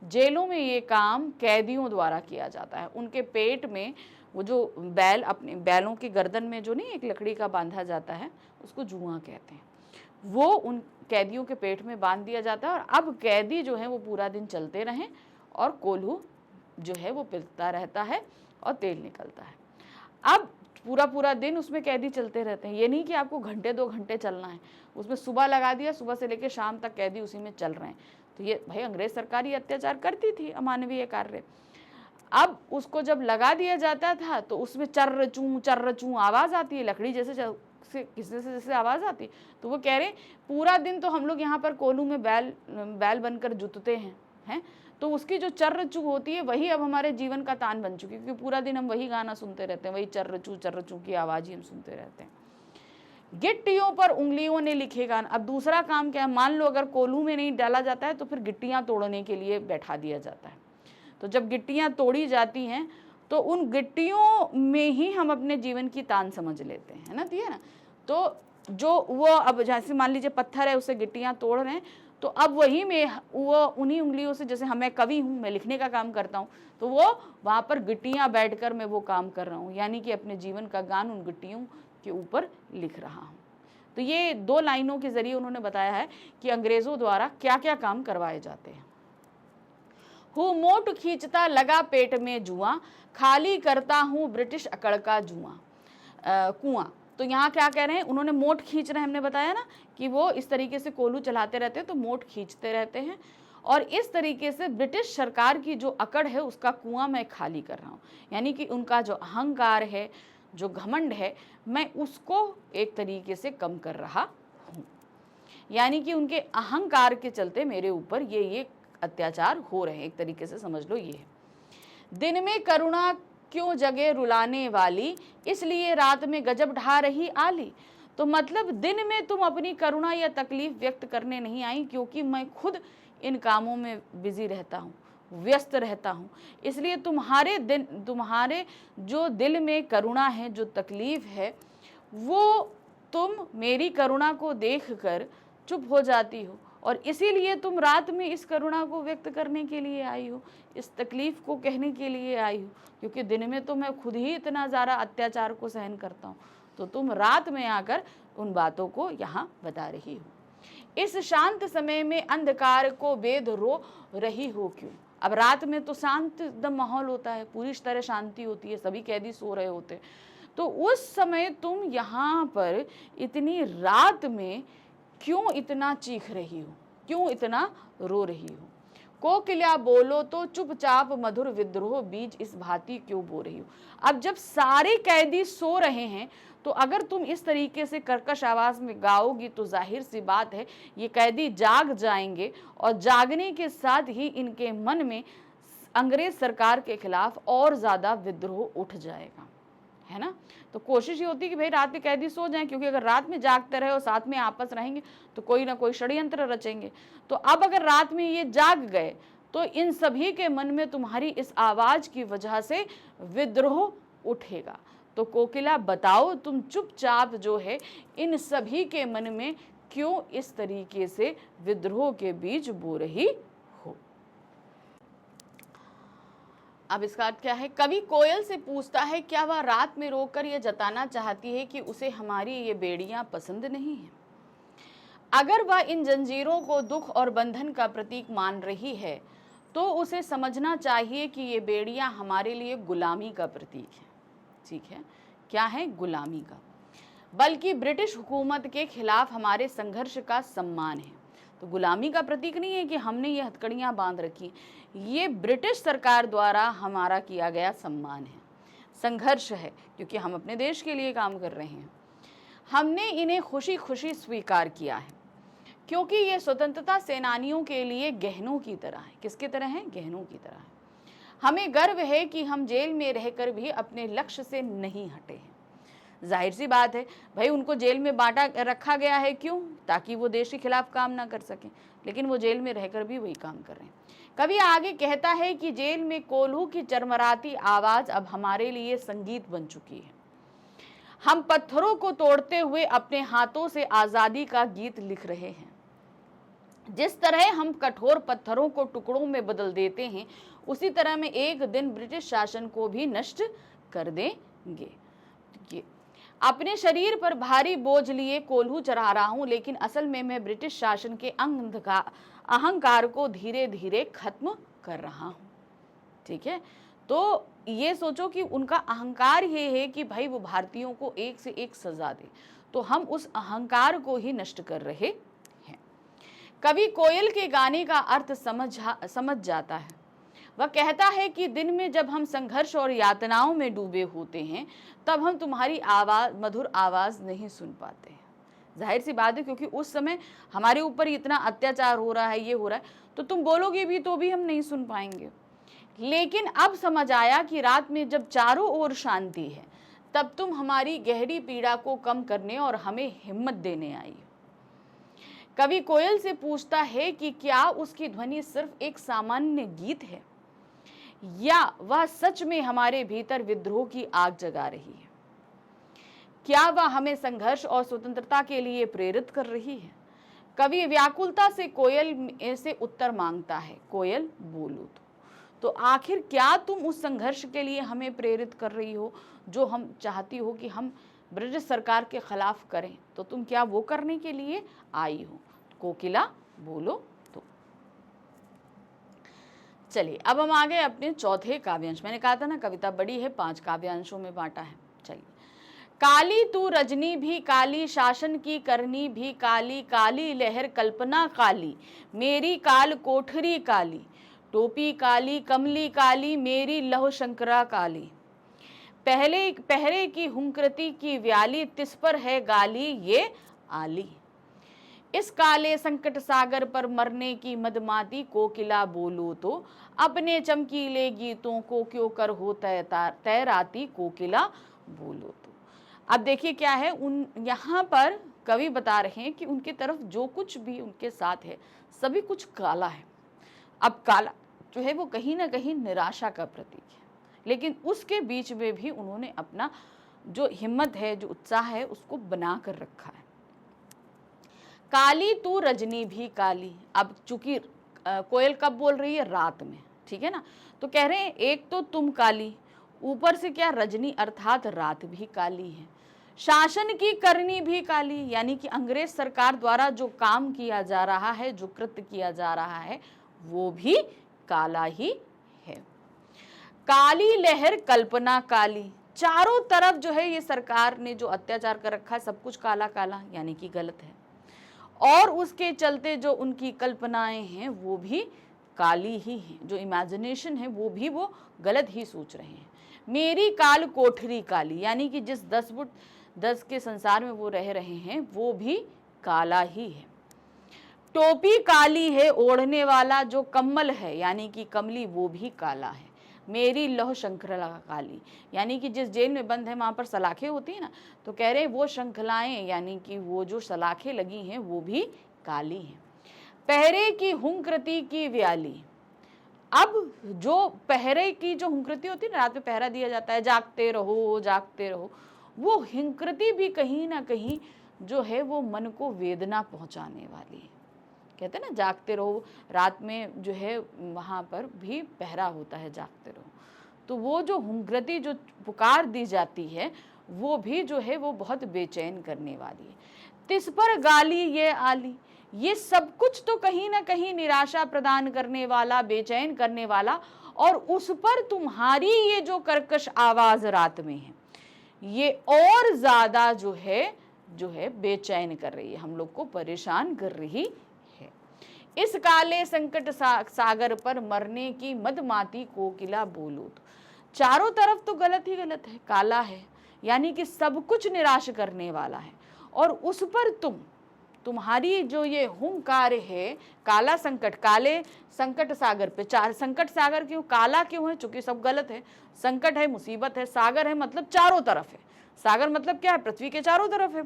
जेलों में ये काम कैदियों द्वारा किया जाता है। उनके पेट में वो जो बैल, अपने बैलों की गर्दन में जो नहीं एक लकड़ी का बांधा जाता है, उसको जुआ कहते हैं, वो उन कैदियों के पेट में बांध दिया जाता है। और अब कैदी जो है वो पूरा दिन चलते रहें, और कोल्हू जो है वो पिलता रहता है और तेल निकलता है। अब पूरा दिन उसमें कैदी चलते रहते हैं। ये नहीं कि आपको घंटे 2 घंटे चलना है, उसमें सुबह लगा दिया, सुबह से लेकर शाम तक कैदी उसी में चल रहे हैं। तो ये भाई अंग्रेज सरकार ही अत्याचार करती थी, अमानवीय कार्य। अब उसको जब लगा दिया जाता था तो उसमें चर्र चूं आवाज़ आती है, लकड़ी जैसे आवाज़ आती। तो वो कह रहे पूरा दिन तो हम लोग यहाँ पर कोल्हू में बैल बनकर जुतते हैं, तो उसकी जो चर्र-चू होती है वही अब हमारे जीवन का तान बन चुकी है, क्योंकि पूरा दिन हम वही गाना सुनते रहते हैं, वही चर्र-चू की आवाज़ ही हम सुनते रहते हैं। गिट्टियों पर उंगलियों ने लिखे गाना। अब दूसरा काम क्या है, मान लो अगर कोल्हू में नहीं डाला जाता है तो फिर गिट्टियाँ तोड़ने के लिए बैठा दिया जाता है। तो जब गिट्टियाँ तोड़ी जाती हैं तो उन गिट्टियों में ही हम अपने जीवन की तान समझ लेते हैं, है ना, है ना। तो जो वो अब जैसे मान लीजिए पत्थर है, उससे गिट्टियाँ तोड़ रहे हैं, तो अब वही में वो उन्हीं उंगलियों से, जैसे मैं कवि हूँ, मैं लिखने का काम करता हूँ, तो वो वहाँ पर गिट्टियाँ बैठकर मैं वो काम कर रहा हूँ, यानी कि अपने जीवन का गान उन गिट्टियों के ऊपर लिख रहा हूँ। तो ये 2 लाइनों के जरिए उन्होंने बताया है कि अंग्रेजों द्वारा क्या क्या काम करवाए जाते हैं। हूँ मोट खींचता लगा पेट में जुआ, खाली करता हूँ ब्रिटिश अकड़ का कुआं। तो यहाँ क्या कह रहे हैं, उन्होंने मोट खींच रहे हैं, हमने बताया ना कि वो इस तरीके से कोल्हू चलाते रहते हैं, तो मोट खींचते रहते हैं, और इस तरीके से ब्रिटिश सरकार की जो अकड़ है उसका कुआं मैं खाली कर रहा हूँ। यानी कि उनका जो अहंकार है, जो घमंड है, मैं उसको एक तरीके से कम कर रहा हूँ। यानी कि उनके अहंकार के चलते मेरे ऊपर ये अत्याचार हो रहे हैं, एक तरीके से समझ लो ये है। दिन में करुणा क्यों जगे रुलाने वाली, इसलिए रात में गजब ढा रही आली। तो मतलब दिन में तुम अपनी करुणा या तकलीफ व्यक्त करने नहीं आई, क्योंकि मैं खुद इन कामों में बिजी रहता हूँ, व्यस्त रहता हूँ, इसलिए तुम्हारे जो दिल में करुणा है, जो तकलीफ है, वो तुम मेरी करुणा को देखकर चुप हो जाती हो, और इसीलिए तुम रात में इस करुणा को व्यक्त करने के लिए आई हो, इस तकलीफ को कहने के लिए आई हो, क्योंकि दिन में तो मैं खुद ही इतना ज़्यादा अत्याचार को सहन करता हूँ, तो तुम रात में आकर उन बातों को यहाँ बता रही हो। इस शांत समय में अंधकार को बेद रो रही हो क्यों। अब रात में तो शांत एकदम माहौल होता है, पूरी तरह शांति होती है, सभी कैदी सो रहे होते, तो उस समय तुम यहाँ पर इतनी रात में क्यों इतना चीख रही हो, क्यों इतना रो रही हो। कोकिला बोलो तो चुपचाप मधुर विद्रोह बीज इस भांति क्यों बो रही हो। अब जब सारे कैदी सो रहे हैं, तो अगर तुम इस तरीके से कर्कश आवाज में गाओगी तो जाहिर सी बात है ये कैदी जाग जाएंगे, और जागने के साथ ही इनके मन में अंग्रेज सरकार के खिलाफ और ज्यादा विद्रोह उठ जाएगा, है ना। तो कोशिश ये होती है कि भाई रात में कैदी सो जाएं, क्योंकि अगर रात में जागते रहे और साथ में आपस रहेंगे तो कोई ना कोई षड्यंत्र रचेंगे। तो अब अगर रात में ये जाग गए तो इन सभी के मन में तुम्हारी इस आवाज की वजह से विद्रोह उठेगा। तो कोकिला बताओ तुम चुपचाप जो है इन सभी के मन में क्यों इस तरीके से विद्रोह के बीज बो रही हो। अब इसका अर्थ क्या है, कवि कोयल से पूछता है क्या वह रात में रोकर यह जताना चाहती है कि उसे हमारी ये बेड़ियां पसंद नहीं है। अगर वह इन जंजीरों को दुख और बंधन का प्रतीक मान रही है तो उसे समझना चाहिए कि ये बेड़ियां हमारे लिए गुलामी का प्रतीक है। ठीक है, क्या है, गुलामी का, बल्कि ब्रिटिश हुकूमत के खिलाफ हमारे संघर्ष का सम्मान है। तो गुलामी का प्रतीक नहीं है कि हमने ये हथकड़ियाँ बांध रखी, ये ब्रिटिश सरकार द्वारा हमारा किया गया सम्मान है, संघर्ष है, क्योंकि हम अपने देश के लिए काम कर रहे हैं। हमने इन्हें खुशी खुशी स्वीकार किया है, क्योंकि ये स्वतंत्रता सेनानियों के लिए गहनों की तरह है। किसकी तरह है, गहनों की तरह है। हमें गर्व है कि हम जेल में रहकर भी अपने लक्ष्य से नहीं हटे हैं। जाहिर सी बात है भाई, उनको जेल में बांटा रखा गया है, क्यों, ताकि वो देश के खिलाफ काम ना कर सकें, लेकिन वो जेल में रहकर भी वही काम कर रहे हैं। कवि आगे कहता है कि जेल में कोल्हू की चरमराती आवाज अब हमारे लिए संगीत बन चुकी है। हम पत्थरों को तोड़ते हुए अपने हाथों से आजादी का गीत लिख रहे हैं। जिस तरह हम कठोर पत्थरों को टुकड़ों में बदल देते हैं, उसी तरह में एक दिन ब्रिटिश शासन को भी नष्ट कर देंगे। अपने शरीर पर भारी बोझ लिए कोल्हू चढ़ा रहा हूं, लेकिन असल में मैं ब्रिटिश शासन के अहंकार को धीरे धीरे खत्म कर रहा हूं। ठीक है, तो ये सोचो कि उनका अहंकार ये है कि भाई वो भारतीयों को एक से एक सजा दे, तो हम उस अहंकार को ही नष्ट कर रहे हैं। कवि कोयल के गाने का अर्थ समझ जाता है। वह कहता है कि दिन में जब हम संघर्ष और यातनाओं में डूबे होते हैं, तब हम तुम्हारी मधुर आवाज नहीं सुन पाते हैं। जाहिर सी बात है, क्योंकि उस समय हमारे ऊपर इतना अत्याचार हो रहा है, ये हो रहा है, तो तुम बोलोगे भी तो भी हम नहीं सुन पाएंगे। लेकिन अब समझ आया कि रात में जब चारों ओर शांति है, तब तुम हमारी गहरी पीड़ा को कम करने और हमें हिम्मत देने आई हो। कवि कोयल से पूछता है कि क्या उसकी ध्वनि सिर्फ एक सामान्य गीत है, या वह सच में हमारे भीतर विद्रोह की आग जगा रही है। क्या वह हमें संघर्ष और स्वतंत्रता के लिए प्रेरित कर रही है। कवि व्याकुलता से कोयल से उत्तर मांगता है, कोयल बोलो तो आखिर क्या तुम उस संघर्ष के लिए हमें प्रेरित कर रही हो जो हम चाहती हो कि हम ब्रिटिश सरकार के खिलाफ करें, तो तुम क्या वो करने के लिए आई हो। कोकिला बोलो तो। चलिए अब हम आ गए अपने चौथे काव्यांश। मैंने कहा था ना कविता बड़ी है, 5 काव्यांशों में बांटा है। चलिए, काली तू रजनी भी काली, शासन की करनी भी काली, काली लहर कल्पना काली, मेरी काल कोठरी काली, टोपी काली कमली काली, मेरी लौह शंकरा काली, पहरे की हुंकृति की व्याली, तिस पर है गाली ये आली। इस काले संकट सागर पर मरने की मदमाती, कोकिला बोलो तो अपने चमकीले गीतों को क्यों कर हो तैराती, कोकिला बोलो तो। अब देखिए क्या है, उन यहाँ पर कवि बता रहे हैं कि उनके तरफ जो कुछ भी उनके साथ है सभी कुछ काला है। अब काला जो है वो कहीं ना कहीं निराशा का प्रतीक है, लेकिन उसके बीच में भी उन्होंने अपना जो हिम्मत है, जो उत्साह है, उसको बना कर रखा है। काली तू रजनी भी काली। अब चूंकि कोयल कब बोल रही है, रात में, ठीक है ना, तो कह रहे हैं एक तो तुम काली, ऊपर से क्या रजनी अर्थात रात भी काली है, शासन की करनी भी काली, यानी कि अंग्रेज सरकार द्वारा जो काम किया जा रहा है, जो कृत्य किया जा रहा है, वो भी काला ही है। काली लहर कल्पना काली, चारों तरफ जो है ये सरकार ने जो अत्याचार कर रखा है सब कुछ काला काला, यानी कि गलत है, और उसके चलते जो उनकी कल्पनाएं हैं वो भी काली ही हैं, जो इमेजिनेशन है वो भी वो गलत ही सोच रहे हैं। मेरी काल कोठरी काली, यानी कि जिस 10 फुट 10 के संसार में वो रह रहे हैं वो भी काला ही है। टोपी काली है ओढ़ने वाला, जो कम्बल है यानी कि कमली वो भी काला है। मेरी लौह शंखला काली, यानी कि जिस जेल में बंद है वहाँ पर सलाखें होती है ना, तो कह रहे हैं वो शंखलाएं यानी कि वो जो सलाखें लगी हैं वो भी काली हैं। पहरे की हुंकृति की व्याली, अब जो पहरे की जो हुंकृति होती है ना, रात में पहरा दिया जाता है, जागते रहो, वो हुंकृति भी कहीं ना कहीं जो है वो मन को वेदना पहुंचाने वाली है। कहते हैं ना जागते रहो, रात में जो है वहाँ पर भी पहरा होता है, जागते रहो, तो वो जो हुंकृति जो पुकार दी जाती है वो भी जो है वो बहुत बेचैन करने वाली है। तिस पर गाली ये आली, ये सब कुछ तो कहीं ना कहीं निराशा प्रदान करने वाला, बेचैन करने वाला, और उस पर तुम्हारी ये जो कर्कश आवाज रात में है ये और ज्यादा जो है बेचैन कर रही है, हम लोग को परेशान कर रही है। इस काले संकट सागर पर मरने की मदमाती कोकिला बोलो तो, चारों तरफ तो गलत ही गलत है, काला है, यानी कि सब कुछ निराश करने वाला है, और उस पर तुम्हारी जो ये हुंकार है, काला संकट, काले संकट सागर पे, चार संकट सागर क्यों, काला क्यों है, चूंकि सब गलत है, संकट है, मुसीबत है, सागर है मतलब चारों तरफ है, सागर मतलब क्या है, पृथ्वी के चारों तरफ है,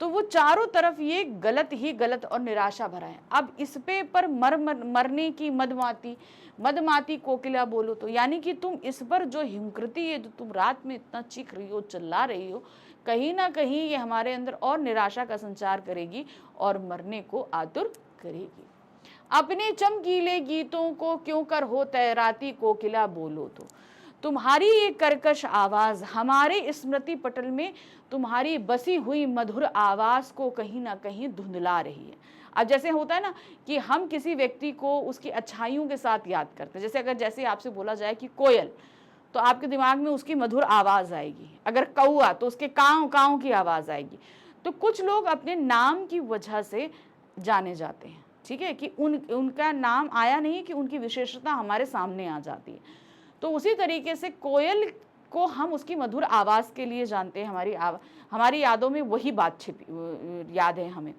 तो वो चारों तरफ ये गलत ही गलत और निराशा भरा है। अब इस पे पर मरने की मदमाती कोकिला बोलो तो, यानी कि तुम इस पर जो हिंकृति है, जो तुम रात में इतना चीख रही हो, चिल्ला रही हो, कहीं ना कहीं ये हमारे अंदर और निराशा का संचार करेगी और मरने को आतुर करेगी। अपने चमकीले गीतों को क्यों कर हो तैराती, कोकिला बोलो तो, तुम्हारी ये कर्कश आवाज हमारे स्मृति पटल में तुम्हारी बसी हुई मधुर आवाज को कहीं ना कहीं धुंधला रही है। अब जैसे होता है ना कि हम किसी व्यक्ति को उसकी अच्छाइयों के साथ याद करते हैं, जैसे आपसे बोला जाए कि कोयल, तो आपके दिमाग में उसकी मधुर आवाज आएगी, अगर कौआ तो उसके काव काव की आवाज आएगी। तो कुछ लोग अपने नाम की वजह से जाने जाते हैं, ठीक है, कि उनका नाम आया नहीं कि उनकी विशेषता हमारे सामने आ जाती है। तो उसी तरीके से कोयल को हम उसकी मधुर आवाज के लिए जानते हैं, हमारी यादों में वही बात छिपी याद है हमें।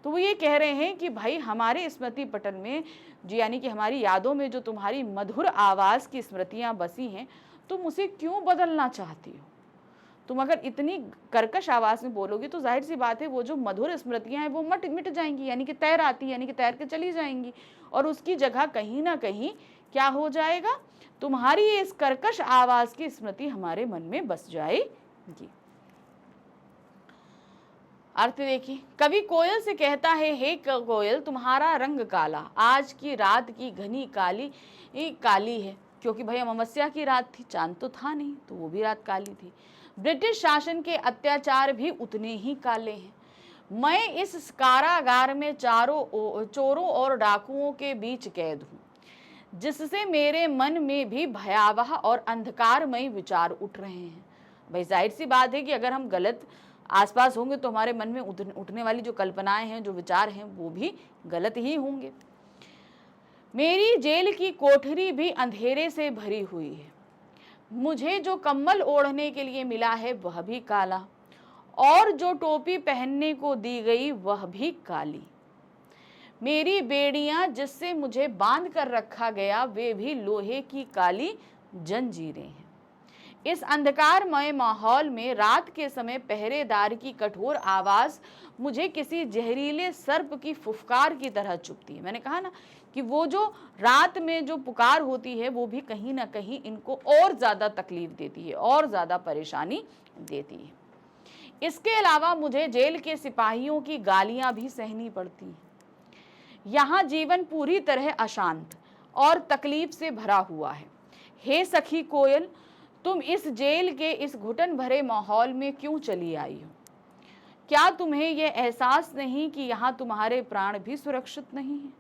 तो वो ये कह रहे हैं कि भाई हमारे स्मृति पटल में जी, यानी कि हमारी यादों में जो तुम्हारी मधुर आवाज़ की स्मृतियाँ बसी हैं, तुम उसे क्यों बदलना चाहती हो? तुम अगर इतनी कर्कश आवाज़ में बोलोगी तो जाहिर सी बात है वो जो मधुर स्मृतियाँ हैं वो मिट जाएंगी, यानी कि तैर आती, यानी कि तैर के चली जाएंगी, और उसकी जगह कहीं ना कहीं क्या हो जाएगा, तुम्हारी इस कर्कश आवाज़ की स्मृति हमारे मन में बस जाएगी। अर्थ देखिए, कवि कोयल से कहता है, हे कोयल तुम्हारा रंग काला, आज की रात की घनी काली काली है, क्योंकि भाई अमावस्या की रात थी, चांद तो था नहीं, तो वो भी रात काली थी। ब्रिटिश शासन के अत्याचार भी उतने ही काले हैं। मैं इस कारागार में चोरों और डाकुओं के बीच कैद हूँ, जिससे मेरे मन में भी भयावह और अंधकारमय विचार उठ रहे हैं। भाई जाहिर सी बात है कि अगर हम गलत आसपास होंगे तो हमारे मन में उठने वाली जो कल्पनाएं हैं, जो विचार हैं, वो भी गलत ही होंगे। मेरी जेल की कोठरी भी अंधेरे से भरी हुई है, मुझे जो कम्बल ओढ़ने के लिए मिला है वह भी काला, और जो टोपी पहनने को दी गई वह भी काली। मेरी बेड़ियां जिससे मुझे बांध कर रखा गया वे भी लोहे की काली जंजीरें हैं। इस अंधकारमय माहौल में रात के समय पहरेदार की कठोर आवाज़ मुझे किसी जहरीले सर्प की फुफकार की तरह चुभती है। मैंने कहा ना कि वो जो रात में जो पुकार होती है वो भी कहीं ना कहीं इनको और ज़्यादा तकलीफ देती है, और ज़्यादा परेशानी देती है। इसके अलावा मुझे जेल के सिपाहियों की गालियाँ भी सहनी पड़ती हैं। यहाँ जीवन पूरी तरह अशांत और तकलीफ से भरा हुआ है। हे सखी कोयल, तुम इस जेल के इस घुटन भरे माहौल में क्यों चली आई हो? क्या तुम्हें यह एहसास नहीं कि यहाँ तुम्हारे प्राण भी सुरक्षित नहीं हैं?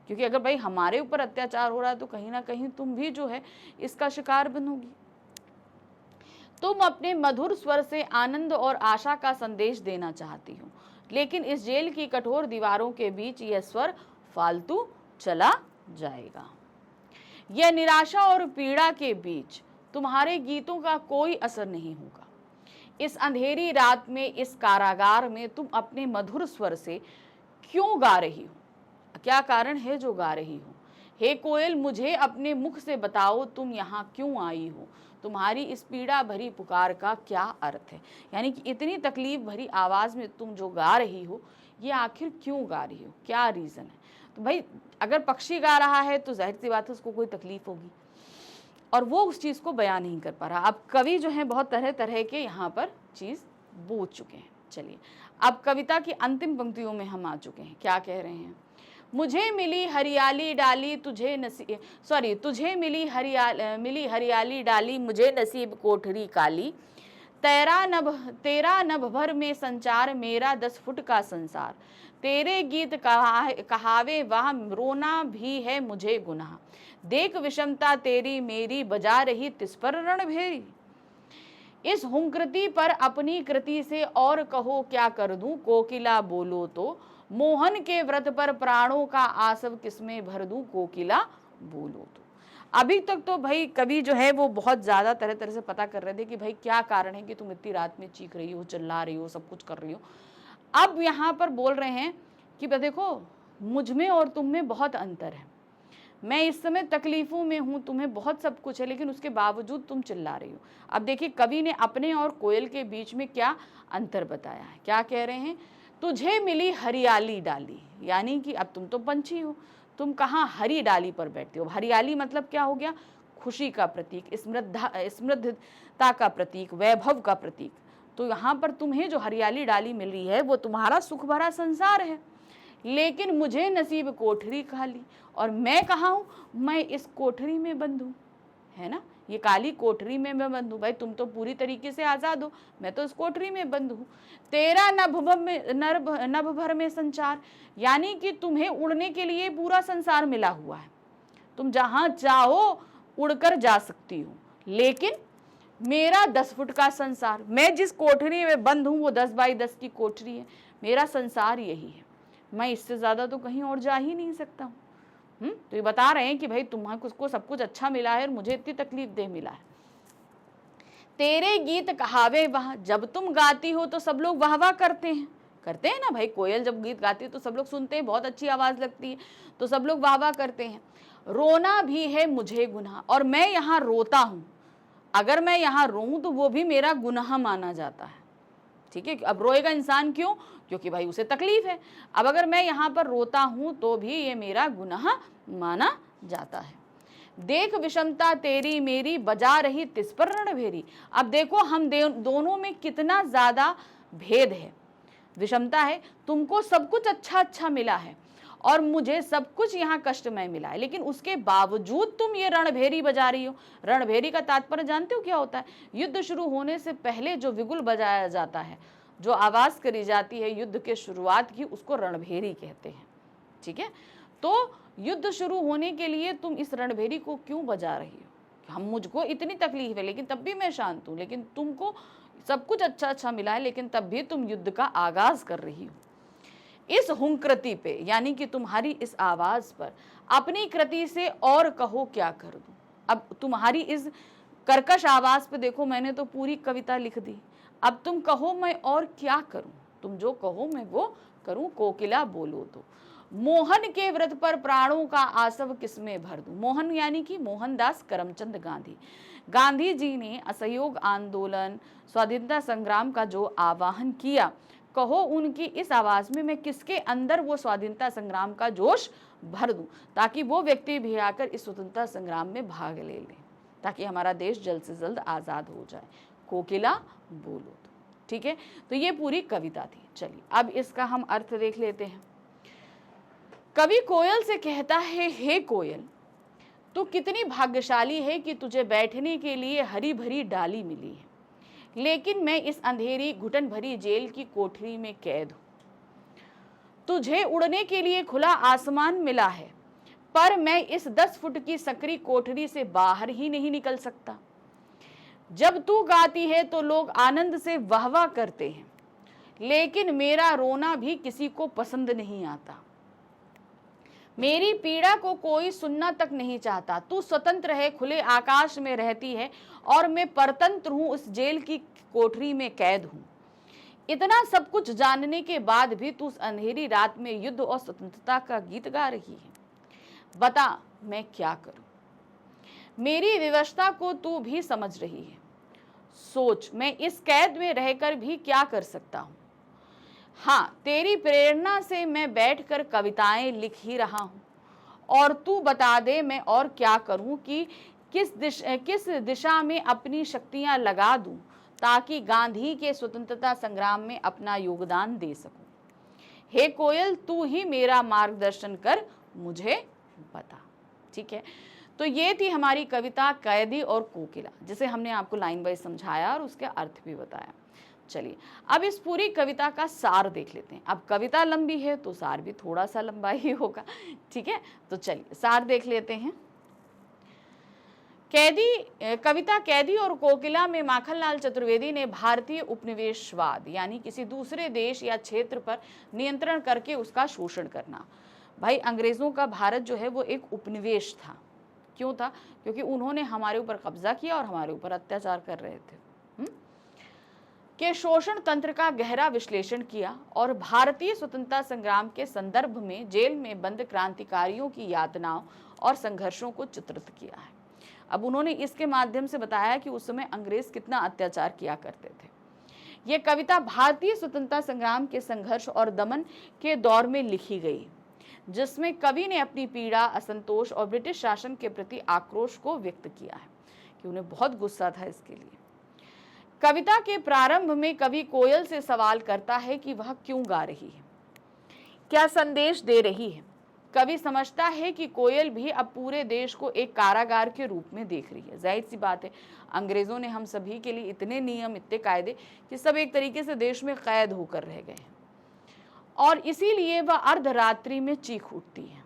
क्योंकि अगर भाई हमारे ऊपर अत्याचार हो रहा है तो कहीं ना कहीं तुम भी जो है इसका शिकार बनोगी। तुम अपने मधुर स्वर से आनंद और आशा का संदेश देना चाहती हो, लेकिन इस जेल की कठोर दीवारों के बीच यह स्वर फालतू चला जाएगा। यह निराशा और पीड़ा के बीच तुम्हारे गीतों का कोई असर नहीं होगा। इस अंधेरी रात में, इस कारागार में तुम अपने मधुर स्वर से क्यों गा रही हो? क्या कारण है जो गा रही हो? हे कोयल, मुझे अपने मुख से बताओ, तुम यहाँ क्यों आई हो? तुम्हारी इस पीड़ा भरी पुकार का क्या अर्थ है? यानी कि इतनी तकलीफ भरी आवाज़ में तुम जो गा रही हो, ये आखिर क्यों गा रही हो? क्या रीज़न है? तो भाई अगर पक्षी गा रहा है तो जाहिर सी बात है उसको कोई तकलीफ होगी, और वो उस चीज़ को बयान नहीं कर पा रहा। अब कवि जो है बहुत तरह तरह के यहाँ पर चीज़ बूझ चुके हैं। चलिए अब कविता की अंतिम पंक्तियों में हम आ चुके हैं। क्या कह रहे हैं? मुझे मिली हरियाली डाली तुझे मिली हरियाली डाली, मुझे नसीब कोठरी काली। तेरा नभ भर में संचार, मेरा 10 फुट का संसार। तेरे गीत कहावे वह रोना भी है मुझे गुनाह। देख विषमता तेरी मेरी, बजा रही तिस पर रणभेरी। इस हुंकृति पर अपनी कृति से और कहो क्या कर दूं, कोकिला बोलो तो। मोहन के व्रत पर प्राणों का आसव किसमें भर दूं, कोकिला बोलो तो। अभी तक तो भाई कवि जो है वो बहुत ज़्यादा तरह तरह से पता कर रहे थे कि भाई क्या कारण है कि तुम इतनी रात में चीख रही हो, चिल्ला रही हो, सब कुछ कर रही हो। अब यहाँ पर बोल रहे हैं कि देखो मुझ में और तुम में बहुत अंतर है। मैं इस समय तकलीफ़ों में हूँ, तुम्हें बहुत सब कुछ है, लेकिन उसके बावजूद तुम चिल्ला रही हो। अब देखिए कवि ने अपने और कोयल के बीच में क्या अंतर बताया है। क्या कह रहे हैं? तुझे मिली हरियाली डाली, यानी कि अब तुम तो पंछी हो, तुम कहाँ हरी डाली पर बैठते हो। हरियाली मतलब क्या हो गया? खुशी का प्रतीक, समृद्धता का प्रतीक, वैभव का प्रतीक। तो यहाँ पर तुम्हें जो हरियाली डाली मिल रही है वो तुम्हारा सुख भरा संसार है, लेकिन मुझे नसीब कोठरी खाली, और मैं कहाँ हूँ? मैं इस कोठरी में बंद हूँ, है ना। ये काली कोठरी में मैं बंद हूँ। भाई तुम तो पूरी तरीके से आज़ाद हो, मैं तो इस कोठरी में बंद हूँ। तेरा नभ भर में संचार, यानी कि तुम्हें उड़ने के लिए पूरा संसार मिला हुआ है, तुम जहाँ चाहो उड़कर जा सकती हो, लेकिन मेरा 10 फुट का संसार, मैं जिस कोठरी में बंद हूँ वो 10 बाई 10 की कोठरी है, मेरा संसार यही है, मैं इससे ज़्यादा तो कहीं और जा ही नहीं सकता हूँ। तो ये बता रहे हैं कि भाई तुम्हारे सब कुछ अच्छा मिला है और मुझे इतनी तकलीफ दे मिला है। तेरे गीत कहावे वह, जब तुम गाती हो तो सब लोग वाह वाह करते हैं, करते हैं ना भाई, कोयल जब गीत गाती है तो सब लोग सुनते हैं, बहुत अच्छी आवाज़ लगती है तो सब लोग वाह वाह करते हैं। रोना भी है मुझे गुनाह, और मैं यहाँ रोता हूँ, अगर मैं यहाँ रोऊं तो वो भी मेरा गुनाह माना जाता है। ठीक है, अब रोएगा इंसान क्यों? क्योंकि भाई उसे तकलीफ है। अब अगर मैं यहाँ पर रोता हूँ तो भी ये मेरा गुनाह माना जाता है। देख विषमता तेरी मेरी बजा रही तिस पर रणभेरी। अब देखो हम दोनों में कितना ज्यादा भेद है, विषमता है। तुमको सब कुछ अच्छा अच्छा मिला है और मुझे सब कुछ यहाँ कष्टमय मिला है, लेकिन उसके बावजूद तुम ये रणभेरी बजा रही हो। रणभेरी का तात्पर्य जानते हो क्या होता है? युद्ध शुरू होने से पहले जो विगुल बजाया जाता है, जो आवाज करी जाती है युद्ध के शुरुआत की, उसको रणभेरी कहते हैं। ठीक है, तो युद्ध शुरू होने के लिए तुम इस रणभेरी को क्यों बजा रही हो? हम मुझको इतनी तकलीफ है लेकिन तब भी मैं शांत हूं, लेकिन तुमको सब कुछ अच्छा अच्छा मिला है लेकिन तब भी तुम युद्ध का आगाज कर रही हो। इस हुंकृति पे, यानी कि तुम्हारी इस आवाज पर, अपनी कृति से और कहो क्या कर दूं। अब तुम्हारी इस कर्कश आवाज पे देखो मैंने तो पूरी कविता लिख दी, अब तुम कहो मैं और क्या करूं, तुम जो कहो मैं वो करूं, कोकिला बोलो तो। मोहन के व्रत पर प्राणों का आसव किसमें भर दूं। मोहन यानी कि मोहनदास करमचंद गांधी। गांधी जी ने असहयोग आंदोलन, स्वाधीनता संग्राम का जो आह्वान किया, कहो उनकी इस आवाज में मैं किसके अंदर वो स्वाधीनता संग्राम का जोश भर दूं, ताकि वो व्यक्ति भी आकर इस स्वतंत्रता संग्राम में भाग ले लें, ताकि हमारा देश जल्द से जल्द आजाद हो जाए। कोकिला बोलो तो। ठीक है, तो ये पूरी कविता थी। चलिए अब इसका हम अर्थ देख लेते हैं। कवि कोयल से कहता है, हे कोयल तू कितनी भाग्यशाली है कि तुझे बैठने के लिए हरी भरी डाली मिली है, लेकिन मैं इस अंधेरी घुटन भरी जेल की कोठरी में कैद हूं। तुझे उड़ने के लिए खुला आसमान मिला है, पर मैं इस 10 फुट की सकरी कोठरी से बाहर ही नहीं निकल सकता। जब तू गाती है तो लोग आनंद से वाह वाह करते हैं, लेकिन मेरा रोना भी किसी को पसंद नहीं आता। मेरी पीड़ा को कोई सुनना तक नहीं चाहता। तू स्वतंत्र है, खुले आकाश में रहती है, और मैं परतंत्र हूं, उस जेल की कोठरी में कैद हूं। इतना सब कुछ जानने के बाद भी तू उस अंधेरी रात में युद्ध और स्वतंत्रता का गीत गा रही है। बता मैं क्या करूं? मेरी विवशता को तू भी समझ रही है। सोच मैं इस कैद में रहकर भी क्या कर सकता हूं। हाँ, तेरी प्रेरणा से मैं बैठकर कविताएं लिख ही रहा हूं, और तू बता दे मैं और क्या करूं कि किस दिशा में अपनी शक्तियां लगा दूं, ताकि गांधी के स्वतंत्रता संग्राम में अपना योगदान दे सकूं। हे कोयल तू ही मेरा मार्गदर्शन कर, मुझे बता। ठीक है, तो ये थी हमारी कविता कैदी और कोकिला, जिसे हमने आपको लाइन वाइज समझाया और उसके अर्थ भी बताया। चलिए अब इस पूरी कविता का सार देख लेते हैं। अब कविता लंबी है तो सार भी थोड़ा सा लंबा ही होगा। ठीक है, तो चलिए सार देख लेते हैं। कविता कैदी और कोकिला में माखनलाल चतुर्वेदी ने भारतीय उपनिवेशवाद, यानी किसी दूसरे देश या क्षेत्र पर नियंत्रण करके उसका शोषण करना। भाई अंग्रेजों का भारत जो है वो एक उपनिवेश था। क्यों था? क्योंकि उन्होंने हमारे ऊपर कब्जा किया और हमारे ऊपर अत्याचार कर रहे थे। के शोषण तंत्र का गहरा विश्लेषण किया और भारतीय स्वतंत्रता संग्राम के संदर्भ में जेल में बंद क्रांतिकारियों की यातनाओं और संघर्षों को चित्रित किया है। अब उन्होंने इसके माध्यम से बताया कि उस समय अंग्रेज कितना अत्याचार किया करते थे। ये कविता भारतीय स्वतंत्रता संग्राम के संघर्ष और दमन के दौर में लिखी गई, जिसमें कवि ने अपनी पीड़ा, असंतोष और ब्रिटिश शासन के प्रति आक्रोश को व्यक्त किया है कि उन्हें बहुत गुस्सा था इसके लिए। कविता के प्रारंभ में कवि कोयल से सवाल करता है कि वह क्यों गा रही है, क्या संदेश दे रही है। कवि समझता है कि कोयल भी अब पूरे देश को एक कारागार के रूप में देख रही है। जाहिर सी बात है, अंग्रेजों ने हम सभी के लिए इतने नियम, इतने कायदे कि सब एक तरीके से देश में कैद होकर रह गए हैं, और इसीलिए वह अर्धरात्रि में चीख उठती है।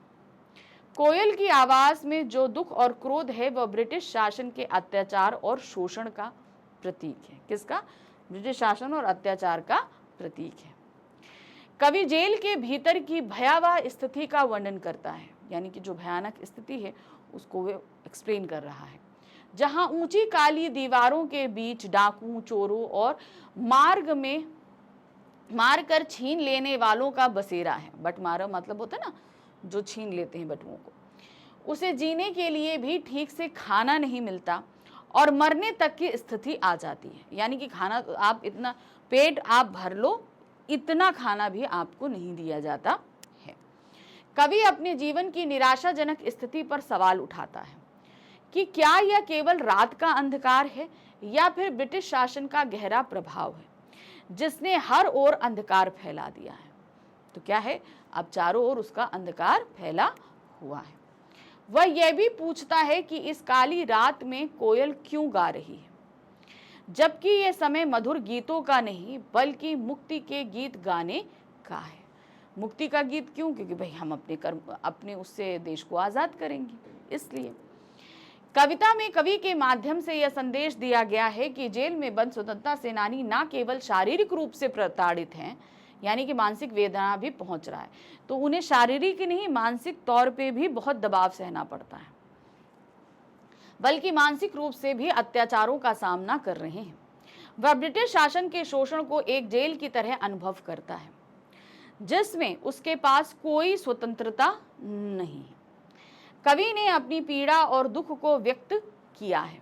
कोयल की आवाज में जो दुख और क्रोध है वह ब्रिटिश शासन के अत्याचार और शोषण का प्रतीक है। किसका? ब्रिटिश शासन और अत्याचार का प्रतीक है। कवि जेल के भीतर की भयावह स्थिति का वर्णन करता है, यानी कि जो भयानक स्थिति है उसको वे एक्सप्लेन कर रहा है, जहां ऊंची काली दीवारों के बीच डाकू, चोरों और मार्ग में मार कर छीन लेने वालों का बसेरा है। बटमारा मतलब होता है ना, जो छीन लेते हैं बटुओं को। उसे जीने के लिए भी ठीक से खाना नहीं मिलता और मरने तक की स्थिति आ जाती है। यानी कि खाना आप इतना पेट आप भर लो, इतना खाना भी आपको नहीं दिया जाता है। कवि अपने जीवन की निराशाजनक स्थिति पर सवाल उठाता है कि क्या यह केवल रात का अंधकार है या फिर ब्रिटिश शासन का गहरा प्रभाव है जिसने हर ओर अंधकार फैला दिया है। तो क्या है, अब चारों ओर उसका अंधकार फैला हुआ है। वह यह भी पूछता है कि इस काली रात में कोयल क्यों गा रही है, जबकि यह समय मधुर गीतों का नहीं बल्कि मुक्ति के गीत गाने का है। मुक्ति का गीत क्यों? क्योंकि भाई हम अपने उससे देश को आजाद करेंगे। इसलिए कविता में कवि के माध्यम से यह संदेश दिया गया है कि जेल में बंद स्वतंत्रता सेनानी न केवल शारीरिक रूप से प्रताड़ित हैं, यानी कि मानसिक वेदना भी पहुंच रहा है, तो उन्हें शारीरिक ही नहीं मानसिक तौर पे भी बहुत दबाव सहना पड़ता है, बल्कि मानसिक रूप से भी अत्याचारों का सामना कर रहे हैं। वह ब्रिटिश शासन के शोषण को एक जेल की तरह अनुभव करता है जिसमें उसके पास कोई स्वतंत्रता नहीं है। कवि ने अपनी पीड़ा और दुख को व्यक्त किया है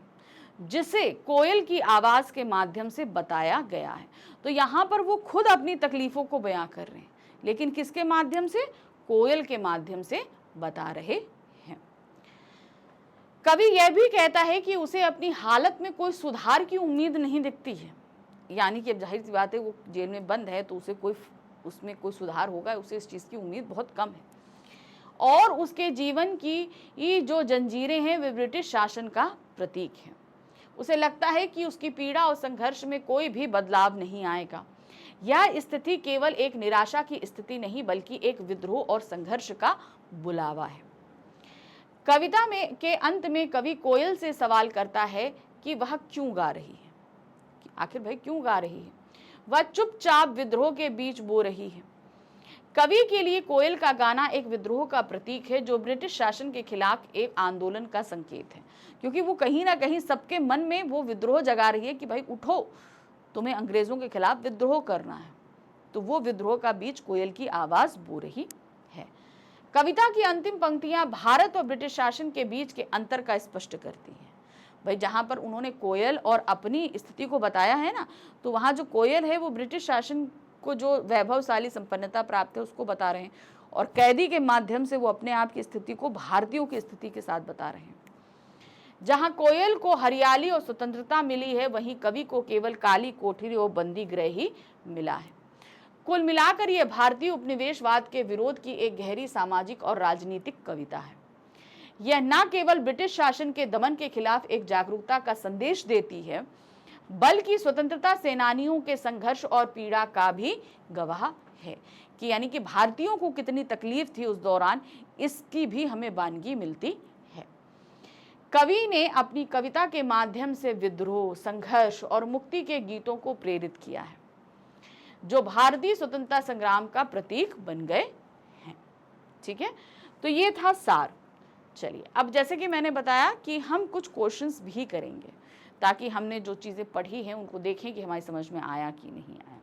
जिसे कोयल की आवाज के माध्यम से बताया गया है। तो यहाँ पर वो खुद अपनी तकलीफों को बयां कर रहे हैं, लेकिन किसके माध्यम से? कोयल के माध्यम से बता रहे हैं। कवि यह भी कहता है कि उसे अपनी हालत में कोई सुधार की उम्मीद नहीं दिखती है। यानी कि अब जाहिर सी बात है, वो जेल में बंद है तो उसमें कोई सुधार होगा, उसे इस चीज़ की उम्मीद बहुत कम है। और उसके जीवन की ये जो जंजीरें हैं वे ब्रिटिश शासन का प्रतीक हैं। उसे लगता है कि उसकी पीड़ा और संघर्ष में कोई भी बदलाव नहीं आएगा। यह स्थिति केवल एक निराशा की स्थिति नहीं बल्कि एक विद्रोह और संघर्ष का बुलावा है। कविता में के अंत में कवि कोयल से सवाल करता है कि वह क्यों गा रही है, आखिर भाई क्यों गा रही है। वह चुपचाप विद्रोह के बीच बो रही है। कवि के लिए कोयल का गाना एक विद्रोह का प्रतीक है जो ब्रिटिश शासन के खिलाफ एक आंदोलन का संकेत है, क्योंकि वो कहीं ना कहीं सबके मन में वो विद्रोह जगा रही है कि भाई उठो, तुम्हें अंग्रेजों के खिलाफ विद्रोह करना है। तो वो विद्रोह का बीच कोयल की आवाज बो रही है। कविता की अंतिम पंक्तियां भारत और ब्रिटिश शासन के बीच के अंतर का स्पष्ट करती हैं। भाई जहां पर उन्होंने कोयल और अपनी स्थिति को बताया है ना, तो वहां जो कोयल है वो ब्रिटिश शासन को जो वैभवशाली संपन्नता प्राप्त है उसको बता रहे हैं, और कैदी के माध्यम से वो अपने आप की स्थिति को भारतीयों की स्थिति के साथ बता रहे हैं। जहां कोयल को हरियाली और स्वतंत्रता मिली है, वहीं कवि को केवल काली कोठरी और बंदी गृह ही मिला है। कुल मिलाकर यह भारतीय उपनिवेशवाद के विरोध की एक गहरी सामाजिक और राजनीतिक कविता है। यह न केवल ब्रिटिश शासन के दमन के खिलाफ एक जागरूकता का संदेश देती है, बल्कि स्वतंत्रता सेनानियों के संघर्ष और पीड़ा का भी गवाह है कि यानी कि भारतीयों को कितनी तकलीफ थी उस दौरान, इसकी भी हमें वानगी मिलती है। कवि ने अपनी कविता के माध्यम से विद्रोह, संघर्ष और मुक्ति के गीतों को प्रेरित किया है जो भारतीय स्वतंत्रता संग्राम का प्रतीक बन गए हैं। ठीक है, तो ये था सार। चलिए अब जैसे कि मैंने बताया कि हम कुछ क्वेश्चंस भी करेंगे ताकि हमने जो चीज़ें पढ़ी हैं उनको देखें कि हमारी समझ में आया कि नहीं आया।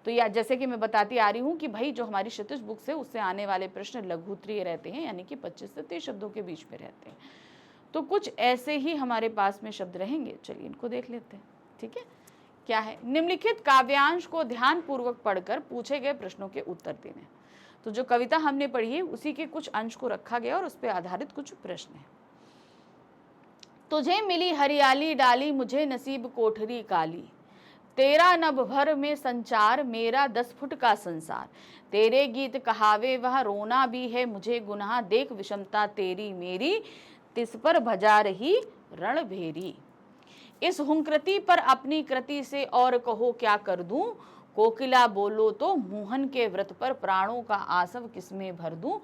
तो या जैसे कि मैं बताती आ रही हूँ कि भाई जो हमारी क्षितिज बुक से उससे आने वाले प्रश्न लघुत्तरीय रहते हैं, यानी कि 25 से 30 शब्दों के बीच में रहते हैं। तो कुछ ऐसे ही हमारे पास में शब्द रहेंगे, चलिए इनको देख लेते हैं। ठीक है, क्या है? निम्नलिखित काव्यांश को ध्यानपूर्वक पढ़कर पूछे गए प्रश्नों के उत्तर देने। तो जो कविता हमने पढ़ी है उसी के कुछ अंश को रखा गया और उस पर आधारित कुछ प्रश्न हैं। तुझे मिली हरियाली डाली, मुझे नसीब कोठरी काली, तेरा नभ भर में संचार, मेरा 10 फुट का संसार, तेरे गीत कहावे वह रोना भी है मुझे गुनाह, देख विषमता तेरी मेरी, तिस पर भजा रही रणभेरी। इस हुंकृति पर अपनी कृति से और कहो क्या कर दूं, कोकिला बोलो तो मोहन के व्रत पर प्राणों का आसव किसमें भर दूं,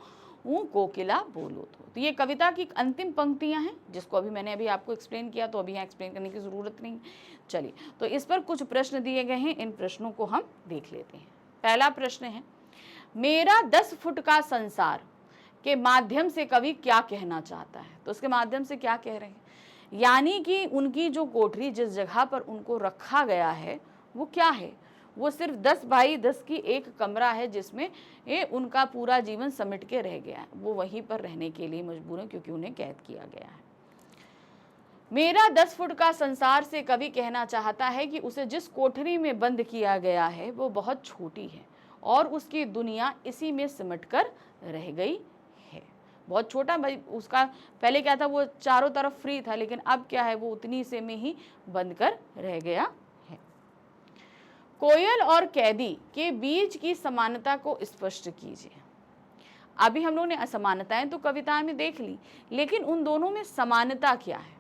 कोकिला बोलो तो ये कविता की अंतिम पंक्तियां हैं जिसको अभी आपको एक्सप्लेन किया, तो अभी यहाँ एक्सप्लेन करने की ज़रूरत नहीं। चलिए, तो इस पर कुछ प्रश्न दिए गए हैं, इन प्रश्नों को हम देख लेते हैं। पहला प्रश्न है, मेरा 10 फुट का संसार के माध्यम से कवि क्या कहना चाहता है? तो उसके माध्यम से क्या कह रहे हैं, यानी कि उनकी जो कोठरी जिस जगह पर उनको रखा गया है वो क्या है, वो सिर्फ 10 बाई 10 की एक कमरा है जिसमें ये उनका पूरा जीवन समेट के रह गया है। वो वहीं पर रहने के लिए मजबूर हैं क्योंकि उन्हें कैद किया गया है। मेरा 10 फुट का संसार से कवि कहना चाहता है कि उसे जिस कोठरी में बंद किया गया है वो बहुत छोटी है और उसकी दुनिया इसी में सिमट कर रह गई है। बहुत छोटा भाई, उसका पहले क्या था, वो चारों तरफ फ्री था, लेकिन अब क्या है, वो उतनी से में ही बंद कर रह गया है। कोयल और कैदी के बीच की समानता को स्पष्ट कीजिए। अभी हम लोगों ने असमानताएं तो कविता में देख ली, लेकिन उन दोनों में समानता क्या है।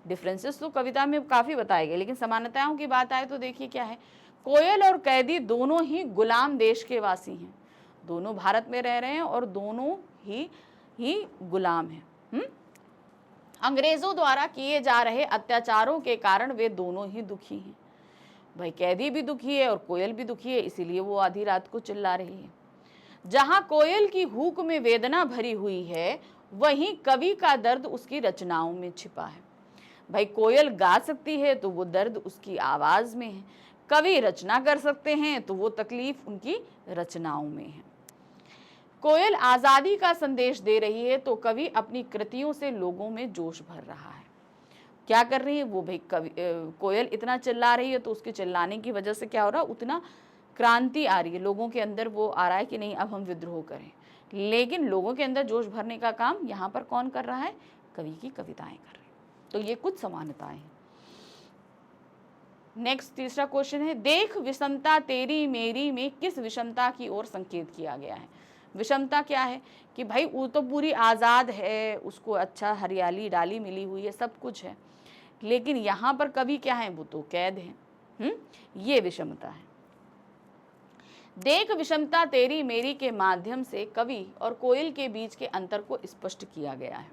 डिफरेंसेस तो कविता में काफ़ी बताए गए, लेकिन समानताओं की बात आए तो देखिए क्या है। कोयल और कैदी दोनों ही गुलाम देश के वासी हैं, दोनों भारत में रह रहे हैं और दोनों ही गुलाम हैं। अंग्रेजों द्वारा किए जा रहे अत्याचारों के कारण वे दोनों ही दुखी हैं। भाई कैदी भी दुखी है और कोयल भी दुखी है, इसीलिए वो आधी रात को चिल्ला रही है। जहां कोयल की हूक में वेदना भरी हुई है, वहीं कवि का दर्द उसकी रचनाओं में छिपा है। भाई कोयल गा सकती है तो वो दर्द उसकी आवाज में है, कवि रचना कर सकते हैं तो वो तकलीफ उनकी रचनाओं में है। कोयल आजादी का संदेश दे रही है तो कवि अपनी कृतियों से लोगों में जोश भर रहा है। क्या कर रही है वो, भाई कोयल इतना चिल्ला रही है तो उसके चिल्लाने की वजह से क्या हो रहा है, उतना क्रांति आ रही है, लोगों के अंदर वो आ रहा है कि नहीं अब हम विद्रोह करें। लेकिन लोगों के अंदर जोश भरने का काम यहाँ पर कौन कर रहा है, कवि की कविताएं कर रही है। तो ये कुछ समानताएं हैं। नेक्स्ट तीसरा क्वेश्चन है, देख विषमता तेरी मेरी में किस विषमता की ओर संकेत किया गया है। विषमता क्या है कि भाई वो तो पूरी आज़ाद है, उसको अच्छा हरियाली डाली मिली हुई है, सब कुछ है, लेकिन यहाँ पर कवि क्या है, वो तो कैद है। ये विषमता है। देख विषमता तेरी मेरी के माध्यम से कवि और कोयल के बीच के अंतर को स्पष्ट किया गया है।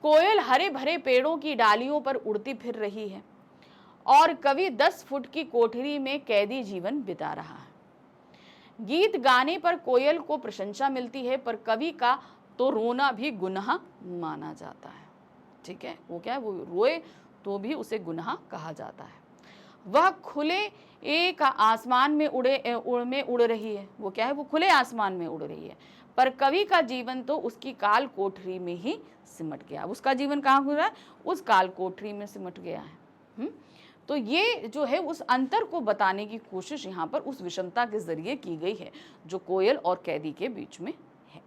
कोयल हरे भरे पेड़ों की डालियों पर उड़ती फिर रही है और कवि 10 फुट की कोठरी में कैदी जीवन बिता रहा है। गीत गाने पर कोयल को प्रशंसा मिलती है, पर कवि का तो रोना भी गुनाह माना जाता है। ठीक है, वो क्या है, वो रोए तो भी उसे गुनाह कहा जाता है। वह खुले एक आसमान में उड़ रही है, वो क्या है, वो खुले आसमान में उड़ रही है, पर कवि का जीवन तो उसकी काल कोठरी में ही सिमट गया। उसका जीवन कहाँ हो रहा है, उस काल कोठरी में सिमट गया है। तो ये जो है उस अंतर को बताने की कोशिश यहाँ पर उस विषमता के जरिए की गई है जो कोयल और कैदी के बीच में है।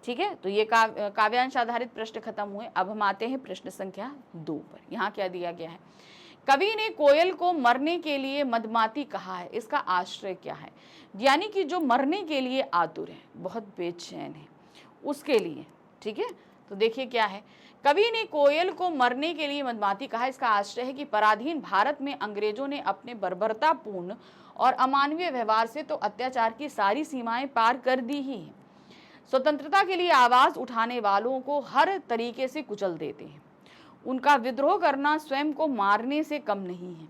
ठीक है, तो ये काव्यांश आधारित प्रश्न खत्म हुए। अब हम आते हैं प्रश्न संख्या 2 पर। यहाँ क्या दिया गया है, कवि ने कोयल को मरने के लिए मदमाती कहा है, इसका आश्रय क्या है। यानी कि जो मरने के लिए आतुर है, बहुत बेचैन है, उसके लिए। ठीक है, तो देखिए क्या है, कवि ने कोयल को मरने के लिए मदमाती कहा, इसका आश्रय है कि पराधीन भारत में अंग्रेजों ने अपने बर्बरतापूर्ण और अमानवीय व्यवहार से तो अत्याचार की सारी सीमाएं पार कर दी ही हैं। स्वतंत्रता के लिए आवाज उठाने वालों को हर तरीके से कुचल देते हैं। उनका विद्रोह करना स्वयं को मारने से कम नहीं है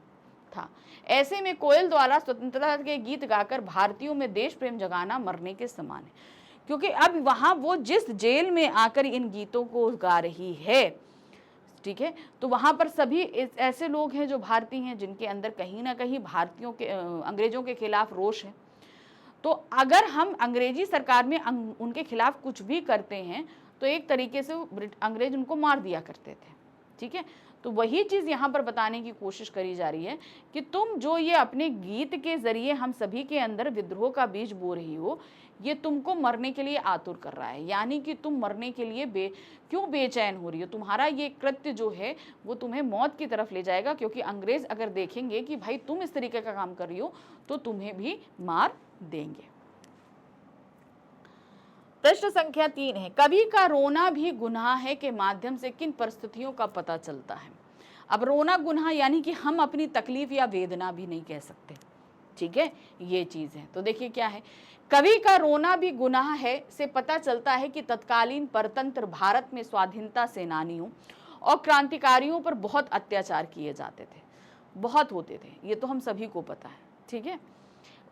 था। ऐसे में कोयल द्वारा स्वतंत्रता के गीत गाकर भारतीयों में देश प्रेम जगाना मरने के समान है, क्योंकि अब वहां वो जिस जेल में आकर इन गीतों को गा रही है, ठीक है, तो वहां पर सभी ऐसे लोग हैं जो भारतीय हैं, जिनके अंदर कहीं ना कहीं भारतीयों के अंग्रेजों के खिलाफ रोष है। तो अगर हम अंग्रेजी सरकार में उनके खिलाफ कुछ भी करते हैं तो एक तरीके से अंग्रेज उनको मार दिया करते थे। ठीक है, तो वही चीज़ यहाँ पर बताने की कोशिश करी जा रही है कि तुम जो ये अपने गीत के जरिए हम सभी के अंदर विद्रोह का बीज बो रही हो, ये तुमको मरने के लिए आतुर कर रहा है। यानी कि तुम मरने के लिए क्यों बेचैन हो रही हो, तुम्हारा ये कृत्य जो है वो तुम्हें मौत की तरफ ले जाएगा, क्योंकि अंग्रेज अगर देखेंगे कि भाई तुम इस तरीके का काम कर रही हो तो तुम्हें भी मार देंगे। प्रश्न संख्या 3 है, कवि का रोना भी गुनाह है के माध्यम से किन परिस्थितियों का पता चलता है। अब रोना गुनाह यानी कि हम अपनी तकलीफ या वेदना भी नहीं कह सकते। ठीक है, ये चीज है। तो देखिए क्या है, कवि का रोना भी गुनाह है से पता चलता है कि तत्कालीन परतंत्र भारत में स्वाधीनता सेनानियों और क्रांतिकारियों पर बहुत अत्याचार किए जाते थे, बहुत होते थे, ये तो हम सभी को पता है। ठीक है,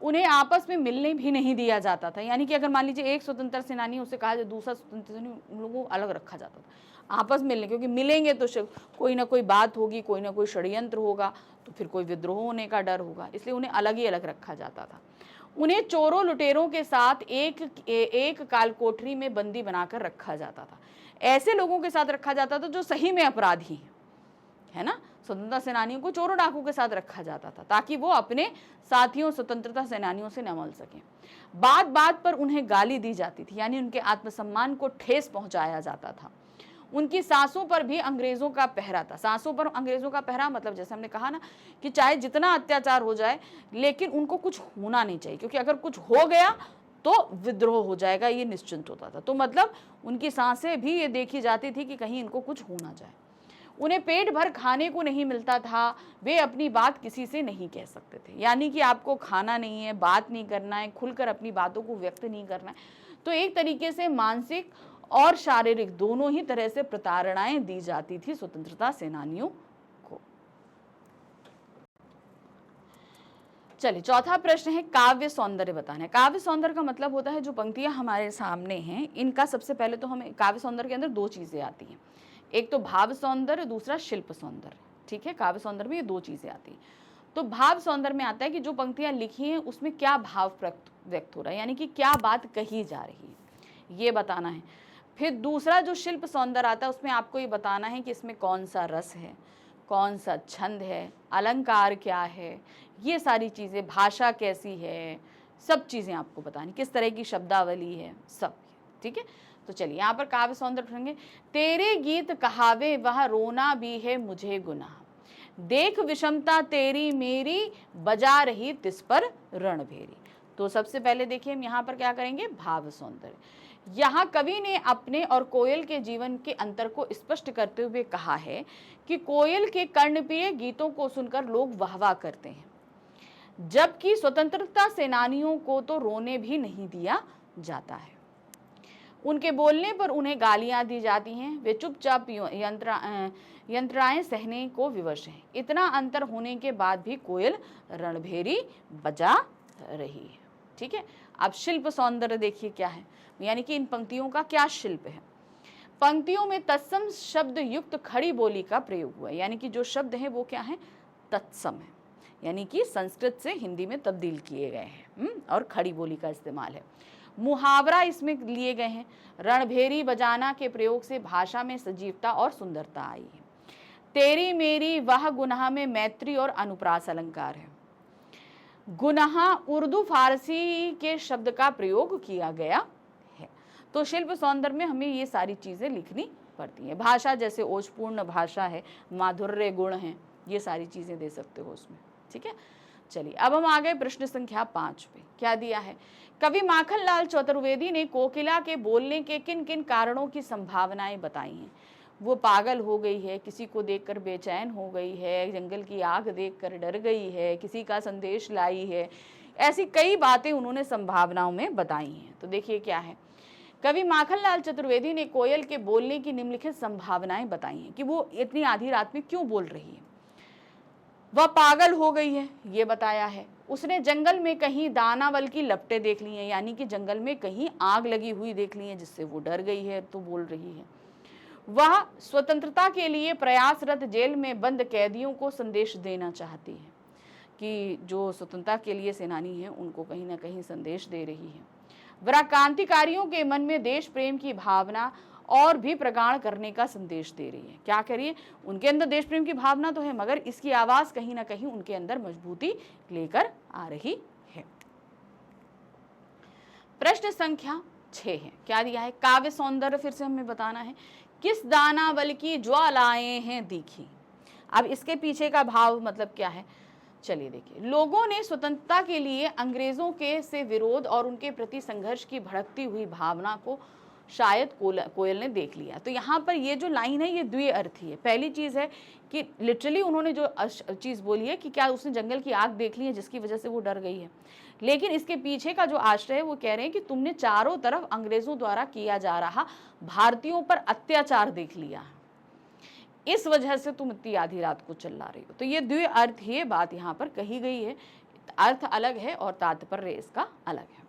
उन्हें आपस में मिलने भी नहीं दिया जाता था। यानी कि अगर मान लीजिए एक स्वतंत्र सेनानी, उसे कहा जाए दूसरा स्वतंत्र सेनानी, उन लोगों को अलग रखा जाता था। आपस में मिलने, क्योंकि मिलेंगे तो कोई ना कोई बात होगी, कोई ना कोई षड्यंत्र होगा, तो फिर कोई विद्रोह होने का डर होगा, इसलिए उन्हें अलग ही अलग रखा जाता था। उन्हें चोरों लुटेरों के साथ एक काल कोठरी में बंदी बनाकर रखा जाता था। ऐसे लोगों के साथ रखा जाता था जो सही में अपराधी है ना। स्वतंत्रता सेनानियों को चोरों डाकू के साथ रखा जाता था ताकि वो अपने साथियों स्वतंत्रता सेनानियों से न मिल सकें। बात बात पर उन्हें गाली दी जाती थी, यानी उनके आत्मसम्मान को ठेस पहुंचाया जाता था। उनकी सांसों पर भी अंग्रेजों का पहरा था। सांसों पर अंग्रेजों का पहरा मतलब जैसे हमने कहा ना कि चाहे जितना अत्याचार हो जाए लेकिन उनको कुछ होना नहीं चाहिए, क्योंकि अगर कुछ हो गया तो विद्रोह हो जाएगा, ये निश्चिंत होता था। तो मतलब उनकी सांसें भी ये देखी जाती थी कि कहीं इनको कुछ हो ना जाए। उन्हें पेट भर खाने को नहीं मिलता था, वे अपनी बात किसी से नहीं कह सकते थे, यानी कि आपको खाना नहीं है, बात नहीं करना है, खुलकर अपनी बातों को व्यक्त नहीं करना है। तो एक तरीके से मानसिक और शारीरिक दोनों ही तरह से प्रताड़नाएं दी जाती थी स्वतंत्रता सेनानियों को। चलिए, चौथा प्रश्न है काव्य सौंदर्य बताना है। काव्य सौंदर्य का मतलब होता है जो पंक्तियां हमारे सामने हैं इनका सबसे पहले तो हमें काव्य सौंदर्य के अंदर दो चीजें आती हैं, एक तो भाव सौंदर्य, दूसरा शिल्प सौंदर्य। ठीक है, काव्य सौंदर्य में ये दो चीजें आती हैं। तो भाव सौंदर्य में आता है कि जो पंक्तियां लिखी हैं उसमें क्या भाव व्यक्त हो रहा है, यानी कि क्या बात कही जा रही है, ये बताना है। फिर दूसरा जो शिल्प सौंदर्य आता है उसमें आपको ये बताना है कि इसमें कौन सा रस है, कौन सा छंद है, अलंकार क्या है, ये सारी चीज़ें, भाषा कैसी है, सब चीज़ें आपको बतानी, किस तरह की शब्दावली है, सब। ठीक है, तो चलिए यहाँ पर काव्य सौंदर्य पढ़ेंगे। तेरे गीत कहावे वह रोना भी है मुझे गुनाह, देख विषमता तेरी मेरी बजा रही तिस पर रणभेरी। तो सबसे पहले देखिए हम यहाँ पर क्या करेंगे, भाव सौंदर्य। यहाँ कवि ने अपने और कोयल के जीवन के अंतर को स्पष्ट करते हुए कहा है कि कोयल के कर्णप्रिय गीतों को सुनकर लोग वाहवाह करते हैं, जबकि स्वतंत्रता सेनानियों को तो रोने भी नहीं दिया जाता है। उनके बोलने पर उन्हें गालियां दी जाती हैं, वे चुपचाप यंत्रणाएं सहने को विवश हैं। इतना अंतर होने के बाद भी कोयल रणभेरी बजा रही है। ठीक है, अब शिल्प सौंदर्य देखिए क्या है, यानी कि इन पंक्तियों का क्या शिल्प है। पंक्तियों में तत्सम शब्द युक्त खड़ी बोली का प्रयोग हुआ है, यानी कि जो शब्द है वो क्या है, तत्सम है, यानी कि संस्कृत से हिंदी में तब्दील किए गए हैं और खड़ी बोली का इस्तेमाल है। मुहावरा इसमें लिए गए हैं। रणभेरी बजाना के प्रयोग से भाषा में सजीवता और सुंदरता आई है। तेरी मेरी वह गुनाह में मैत्री और अनुप्रास अलंकार है। गुनाह उर्दू फारसी के शब्द का प्रयोग किया गया है। तो शिल्प सौंदर्य में हमें ये सारी चीजें लिखनी पड़ती हैं। भाषा जैसे ओजपूर्ण भाषा है, माधुर्य गुण है, ये सारी चीजें दे सकते हो उसमें। ठीक है, चलिए अब हम आ गए प्रश्न संख्या 5 पे। क्या दिया है, कवि माखनलाल चतुर्वेदी ने कोकिला के बोलने के किन किन कारणों की संभावनाएं बताई हैं। वो पागल हो गई है, किसी को देखकर बेचैन हो गई है, जंगल की आग देखकर डर गई है, किसी का संदेश लाई है, ऐसी कई बातें उन्होंने संभावनाओं में बताई हैं। तो देखिए क्या है, कवि माखनलाल चतुर्वेदी ने कोयल के बोलने की निम्नलिखित संभावनाएं बताई हैं कि वो इतनी आधी रात में क्यों बोल रही है। वह पागल हो गई है, ये बताया है। उसने जंगल में कहीं दानावल की लपटें देख ली हैं, यानी कि जंगल में कहीं आग लगी हुई देख ली है जिससे वो डर गई है, तो बोल रही है। वह स्वतंत्रता के लिए प्रयासरत जेल में बंद कैदियों को संदेश देना चाहती है कि जो स्वतंत्रता के लिए सेनानी हैं उनको कहीं ना कहीं संदेश दे रही है। वह क्रांतिकारियों के मन में देश प्रेम की भावना और भी प्रगाढ़ करने का संदेश दे रही है। क्या करिए, उनके अंदर देश प्रेम की भावना तो है, मगर इसकी आवाज कहीं ना कहीं उनके अंदर मजबूती लेकर आ रही है। प्रश्न संख्या 6 है, क्या दिया है, काव्य सौंदर्य फिर से हमें बताना है। किस दानावल की ज्वालाएं हैं दिखी। अब इसके पीछे का भाव मतलब क्या है, चलिए देखिए। लोगों ने स्वतंत्रता के लिए अंग्रेजों के से विरोध और उनके प्रति संघर्ष की भड़कती हुई भावना को शायद कोयल ने देख लिया। तो यहाँ पर ये जो लाइन है ये द्विअर्थी है। पहली चीज़ है कि लिटरली उन्होंने जो चीज़ बोली है कि क्या उसने जंगल की आग देख ली है जिसकी वजह से वो डर गई है, लेकिन इसके पीछे का जो आश्रय है वो कह रहे हैं कि तुमने चारों तरफ अंग्रेजों द्वारा किया जा रहा भारतीयों पर अत्याचार देख लिया, इस वजह से तुम इतनी आधी रात को चिल्ला रही हो। तो ये द्विअर्थीय बात यहाँ पर कही गई है, अर्थ अलग है और तात्पर्य इसका अलग है।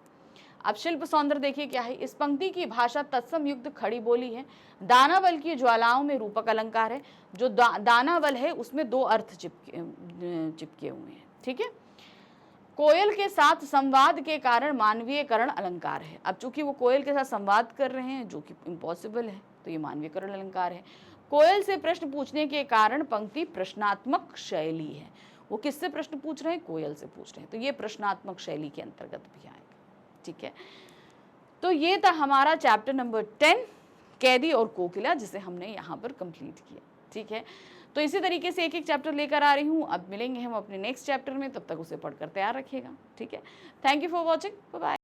अब शिल्प सौंदर्य देखिए क्या है, इस पंक्ति की भाषा तत्सम युक्त खड़ी बोली है। दानावल की ज्वालाओं में रूपक अलंकार है। जो दानावल है उसमें दो अर्थ चिपके हुए हैं, ठीक है। कोयल के साथ संवाद के कारण मानवीयकरण अलंकार है। अब चूंकि वो कोयल के साथ संवाद कर रहे हैं जो कि इम्पॉसिबल है, तो ये मानवीयकरण अलंकार है। कोयल से प्रश्न पूछने के कारण पंक्ति प्रश्नात्मक शैली है। वो किससे प्रश्न पूछ रहे हैं? कोयल से पूछ रहे हैं, तो ये प्रश्नात्मक शैली के अंतर्गत भी आएगा, ठीक है। तो ये था हमारा चैप्टर नंबर 10 कैदी और कोकिला, जिसे हमने यहाँ पर कंप्लीट किया, ठीक है। तो इसी तरीके से एक एक चैप्टर लेकर आ रही हूँ। अब मिलेंगे हम अपने नेक्स्ट चैप्टर में, तब तक उसे पढ़कर तैयार रखिएगा, ठीक है। Thank you for watching, bye bye.